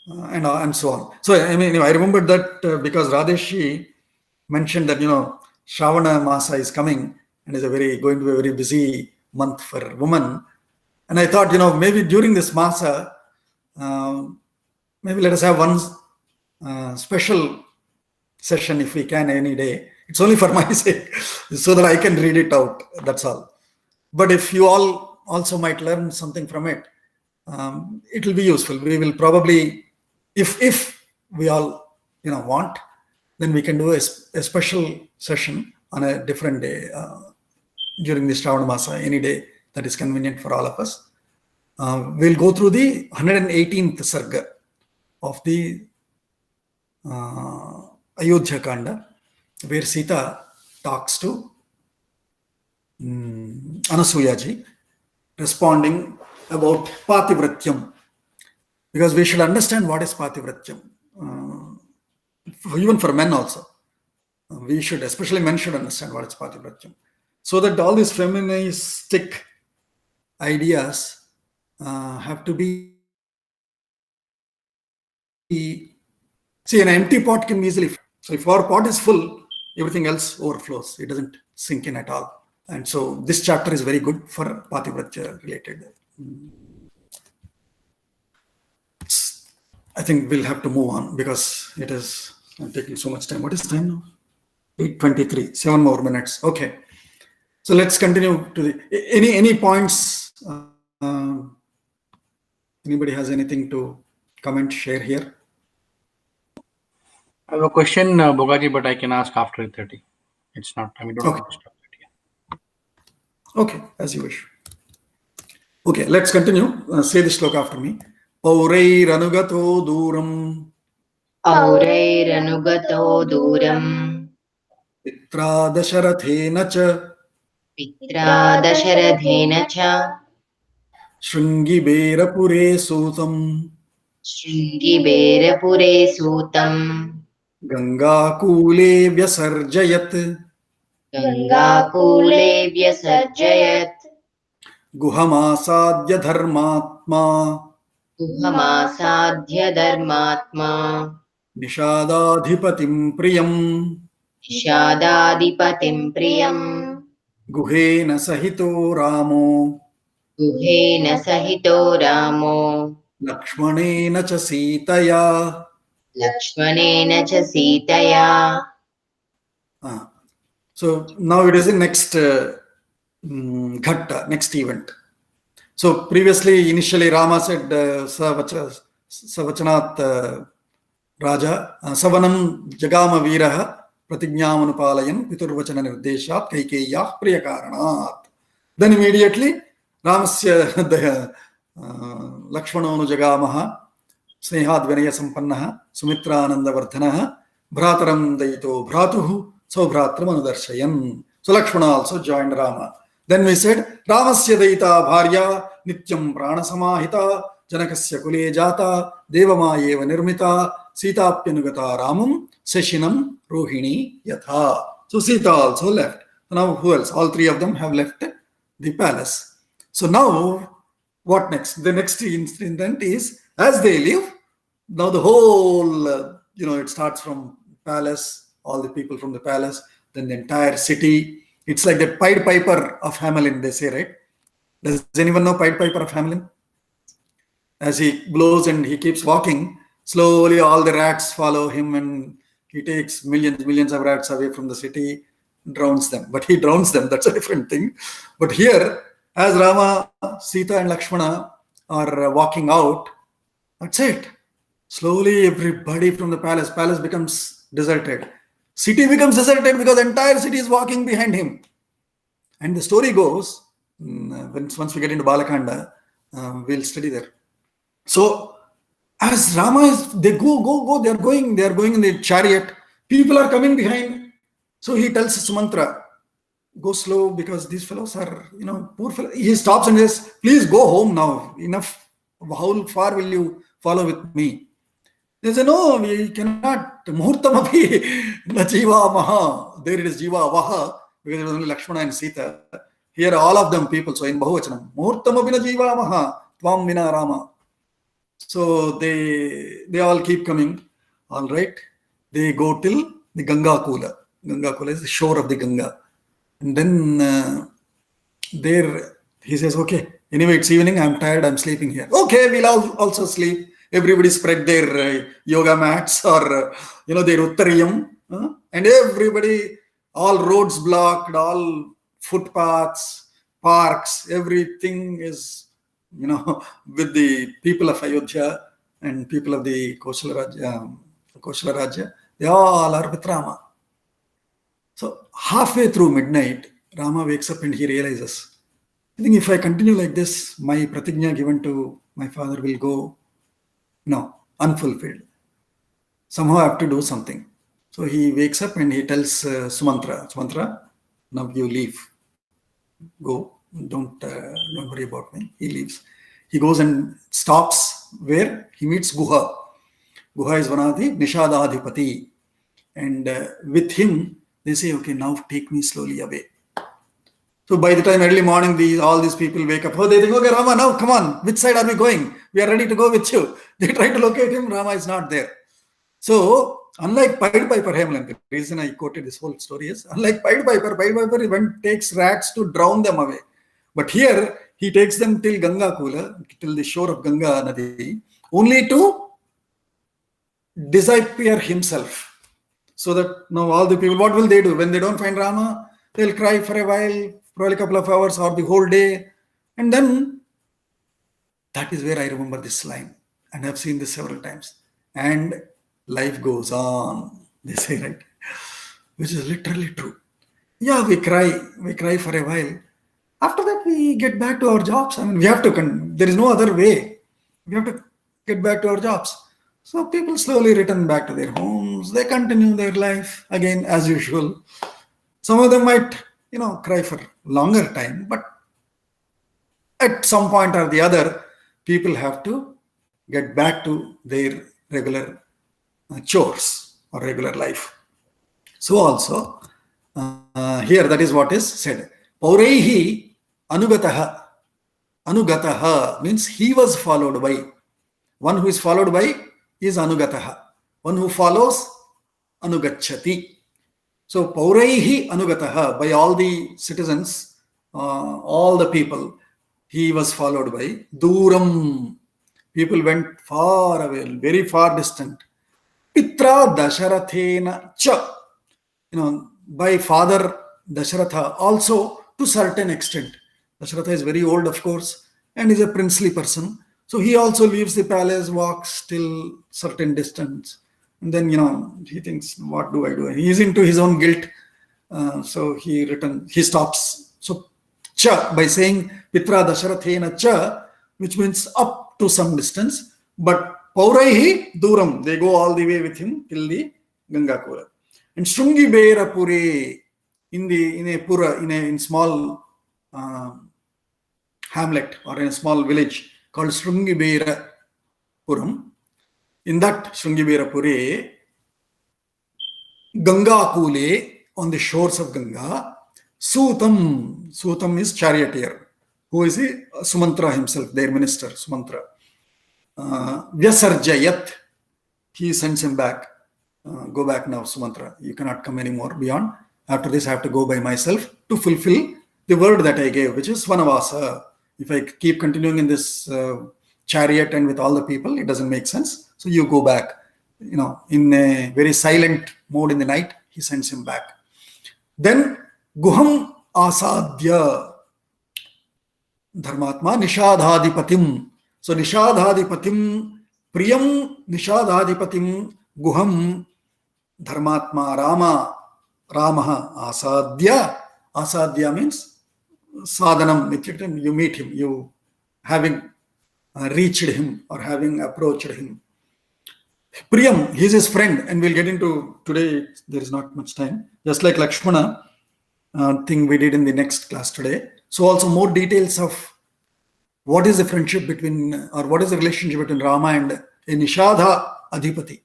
and so on. So, I remembered that because Radheshi mentioned that, Shravana Masa is coming and is going to be a very busy month for women. And I thought, maybe during this Masa, maybe let us have one special session if we can any day. It's only for my sake, so that I can read it out. That's all. But if you all also might learn something from it, it will be useful. We will probably, if we all want, then we can do a special session on a different day during the Shravana Masa, any day that is convenient for all of us. We'll go through the 118th sarga of the Ayodhya Kanda, where Sita talks to Anasuya ji, responding about Pativratyam, because we should understand what is Pativratyam. Even for men also, we should, especially men, should understand what is Pativratyam, so that all these feministic ideas have to be see, an empty pot can be easily filled. So if our pot is full, everything else overflows. It doesn't sink in at all. And so this chapter is very good for Patibratya related. I think we'll have to move on because it is taking so much time. What is time now? 8:23, 7 more minutes. Okay. So let's continue to the, any points? Anybody has anything to comment, share here? I have a question, Bogaji, but I can ask after 8:30. It's not, I mean, don't Okay. have to stop it here. Okay, as you wish. Okay, let's continue. Say the shloka after me. Paurairanagato duram Aurairanagato duram pitra dasharathena cha pitra dasharadhena cha shringi berapure sutam Shringiberapure sutam ganga kule vyasarjayat Gangakule vyasarjayat guhamasadya dharmatma Guhamasadhya dharmatma nishadadhipatim priyam Nishadadipatim priyam guhena sahito ramo Guhena sahito ramo lakshmanena cha sitaya. Lakshmanena cha sitaya. So now it is the next ghatta, next event. So previously, initially Rama said Savachanat Raja Savanam Jagama Viraha Pratignyamanupalayam Piturvachana Nirdeshat Kaikeyah Priyakaranat. Then immediately Ramasya Lakshmano Jagamaha Snehad Vinaya Sampannaha Sumitra Vardhanaha Bhrataram Daito Bhratuhu Saubhratram Anudarshayan. So Lakshmana also joined Rama. Then we said Ramasya Daita Bharya Nityam Prana Samahita Janakasya Kule Jata Devamayeva Nirmita Sitapyanugata Ramam Seshinam Rohini Yatha. So Sita also left. Now who else? All three of them have left the palace. So now what next? The next incident is as they leave, now the whole, it starts from palace, all the people from the palace, then the entire city. It's like the Pied Piper of Hamelin, they say, right? Does anyone know Pied Piper of Hamelin? As he blows and he keeps walking, slowly all the rats follow him and he takes millions of rats away from the city, drowns them. But he drowns them, that's a different thing. But here, as Rama, Sita and Lakshmana are walking out, that's it. Slowly everybody from the palace becomes deserted. City becomes deserted because the entire city is walking behind him. And the story goes, once we get into Balakanda, we'll study there. So as Rama is, they go, they are going in the chariot. People are coming behind. So he tells Sumantra, go slow because these fellows are, poor fellows. He stops and says, please go home now. Enough. How far will you follow with me? They say, no, we cannot. Muhurtamapi na jiva maha. There it is jiva vaha, because it was only Lakshmana and Sita. Here all of them people, so in Bahuvachanam. Muhurtamapi na jiva maha. Tvam vina Rama. So they all keep coming. All right. They go till the Ganga Kula. Ganga Kula is the shore of the Ganga. And then there he says, okay, anyway, it's evening. I'm tired. I'm sleeping here. Okay, we'll all also sleep. Everybody spread their yoga mats or, their uttariyam. And everybody, all roads blocked, all footpaths, parks, everything is, with the people of Ayodhya and people of the Koshala Rajya, they all are with Rama. So halfway through midnight, Rama wakes up and he realizes, I think if I continue like this, my pratigna given to my father will go, unfulfilled. Somehow I have to do something. So he wakes up and he tells Sumantra, now you leave. Go, don't worry about me. He leaves. He goes and stops where he meets Guha. Guha is one of the Nishadadhipati. And with him, they say, okay, now take me slowly away. So by the time early morning, all these people wake up. Oh, they think, okay, Rama, now come on. Which side are we going? We are ready to go with you. They try to locate him. Rama is not there. So unlike Pied Piper Hamelin, the reason I quoted this whole story is, unlike Pied Piper even takes rats to drown them away. But here, he takes them till Ganga Kula, till the shore of Ganga Nadi, only to disappear himself. So that now all the people, what will they do? When they don't find Rama, they'll cry for a while, probably a couple of hours or the whole day. And then, that is where I remember this line. And I've seen this several times. And life goes on, they say, right? Which is literally true. Yeah, we cry for a while. After that, we get back to our jobs. I mean, we have to, there is no other way. We have to get back to our jobs. So people slowly return back to their homes. They continue their life again as usual. Some of them might, cry for longer time, but at some point or the other, people have to get back to their regular chores or regular life. So also, here that is what is said. Pauraihi anugataha. Anugataha means he was followed by. One who is followed by is anugataha. One who follows, anugachati. So pauraihi anugataha, by all the citizens, all the people, he was followed by. Duram, people went far away, very far distant. Pitra Dasharathena cha, by father Dasharatha also to certain extent. Dasharatha is very old, of course, and is a princely person. So he also leaves the palace, walks till certain distance. And then, he thinks, what do I do? He is into his own guilt. So he stops. So cha, by saying Pitra Dasharathena cha, which means up to some distance. But Pauraihi Duram, they go all the way with him till the Ganga Kula. And Shrungi Bera Pure, in a pura, in a small hamlet or in a small village called Shrungi Bera Puram. In that Shrungi Bera Pure, Ganga Kule, on the shores of Ganga, Sutam is charioteer, who is Sumantra himself, their minister, Sumantra. Vyasarjayat, he sends him back. Go back now, Sumantra. You cannot come anymore beyond. After this, I have to go by myself to fulfill the word that I gave, which is Vanavasa. If I keep continuing in this chariot and with all the people, it doesn't make sense. So you go back. In a very silent mode in the night, he sends him back. Then Guham Asadhya Dharmatma Nishadhadipatim. So Nishadhadipatim, Priyam Nishadhadipatim Guham Dharmatma Ramaha Asadhya. Asadhya means sadhanam. You meet him, you having reached him or having approached him. Priyam, he is his friend, and we'll get into today. There is not much time. Just like Lakshmana thing we did in the next class today. So also more details of what is the friendship between, or what is the relationship between Rama and a Nishadha Adhipati.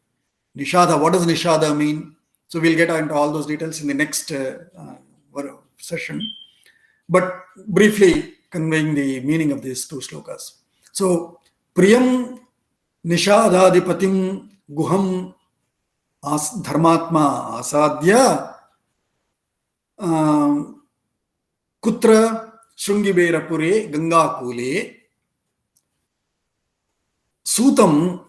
Nishadha, what does Nishadha mean? So we'll get into all those details in the next session. But briefly conveying the meaning of these two slokas. So, Priyam Nishadhadipatim Guham Dharmatma Asadhya Kutra Shrungi Pure Ganga Kule Sutam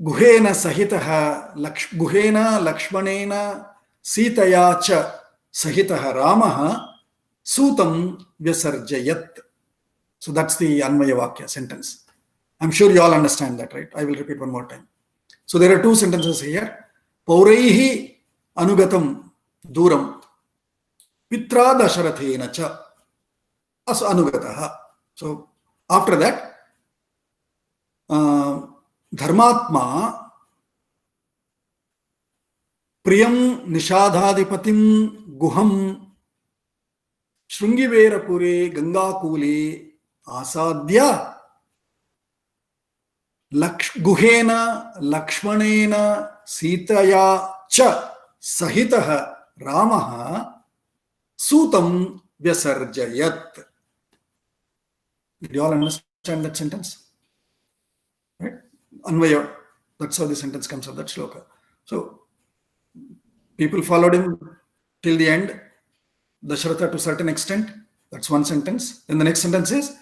Guhena Sahitaha Guhena Lakshmanena Sitaya Cha Sahitaha Ramaha Sutam Vyasarjayat. So that's the Anvaya Vakya sentence. I'm sure you all understand that, right? I will repeat one more time. So there are two sentences here. Pauraihi Anugatam Duram Pitra Dasharathena Cha As Anugataha. So after that, Dharmatma Priyam Nishadhadipatim Guham Shrungi Pure Ganga Kule Asadhya Guhena Lakshmanena Sitaya Cha Sahitaha Ramaha Sutam vyasarjayat. Did you all understand that sentence? Right? Anvaya. That's how the sentence comes of that shloka. So people followed him till the end. Dasharatha to a certain extent. That's one sentence. Then the next sentence is,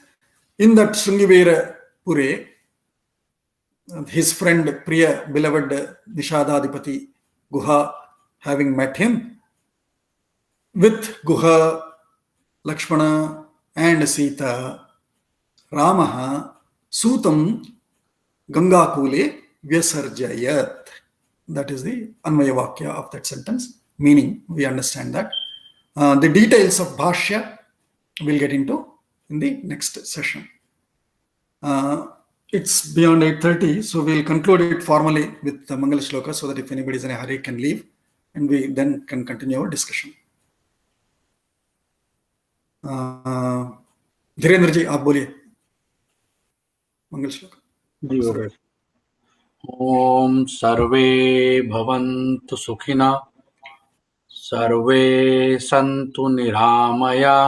in that Sringivera Pure, his friend, Priya, beloved Nishadadipati Guha, having met him, with Guha, Lakshmana and Sita, Ramaha, Sutam, Gangakule, Vyasarjayat. That is the Anvaya Vakya of that sentence. Meaning, we understand that. The details of Bhashya we'll get into in the next session. It's beyond 8:30, so we'll conclude it formally with the Mangala Shloka so that if anybody is in a hurry can leave and we then can continue our discussion. Dhirendra जी आप बोलिए मंगल श्लोक. जी हो गए. ओम सर्वे भवन्तु सुखिनः सर्वे सन्तु निरामया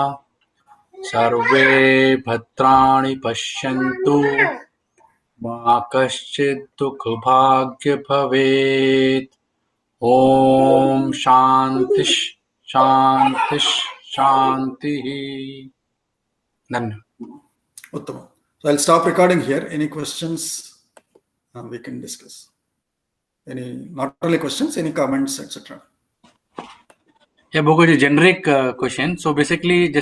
सर्वे भद्राणि पश्यन्तु मा कश्चित् दुःखभाग् भवेत्. ओम शांति शांति शांतिः. धन्यवाद. Uttama. So I'll stop recording here. Any questions we can discuss. Any, not only questions, any comments, etc. Yeah, Bhogaji, generic question. So basically, just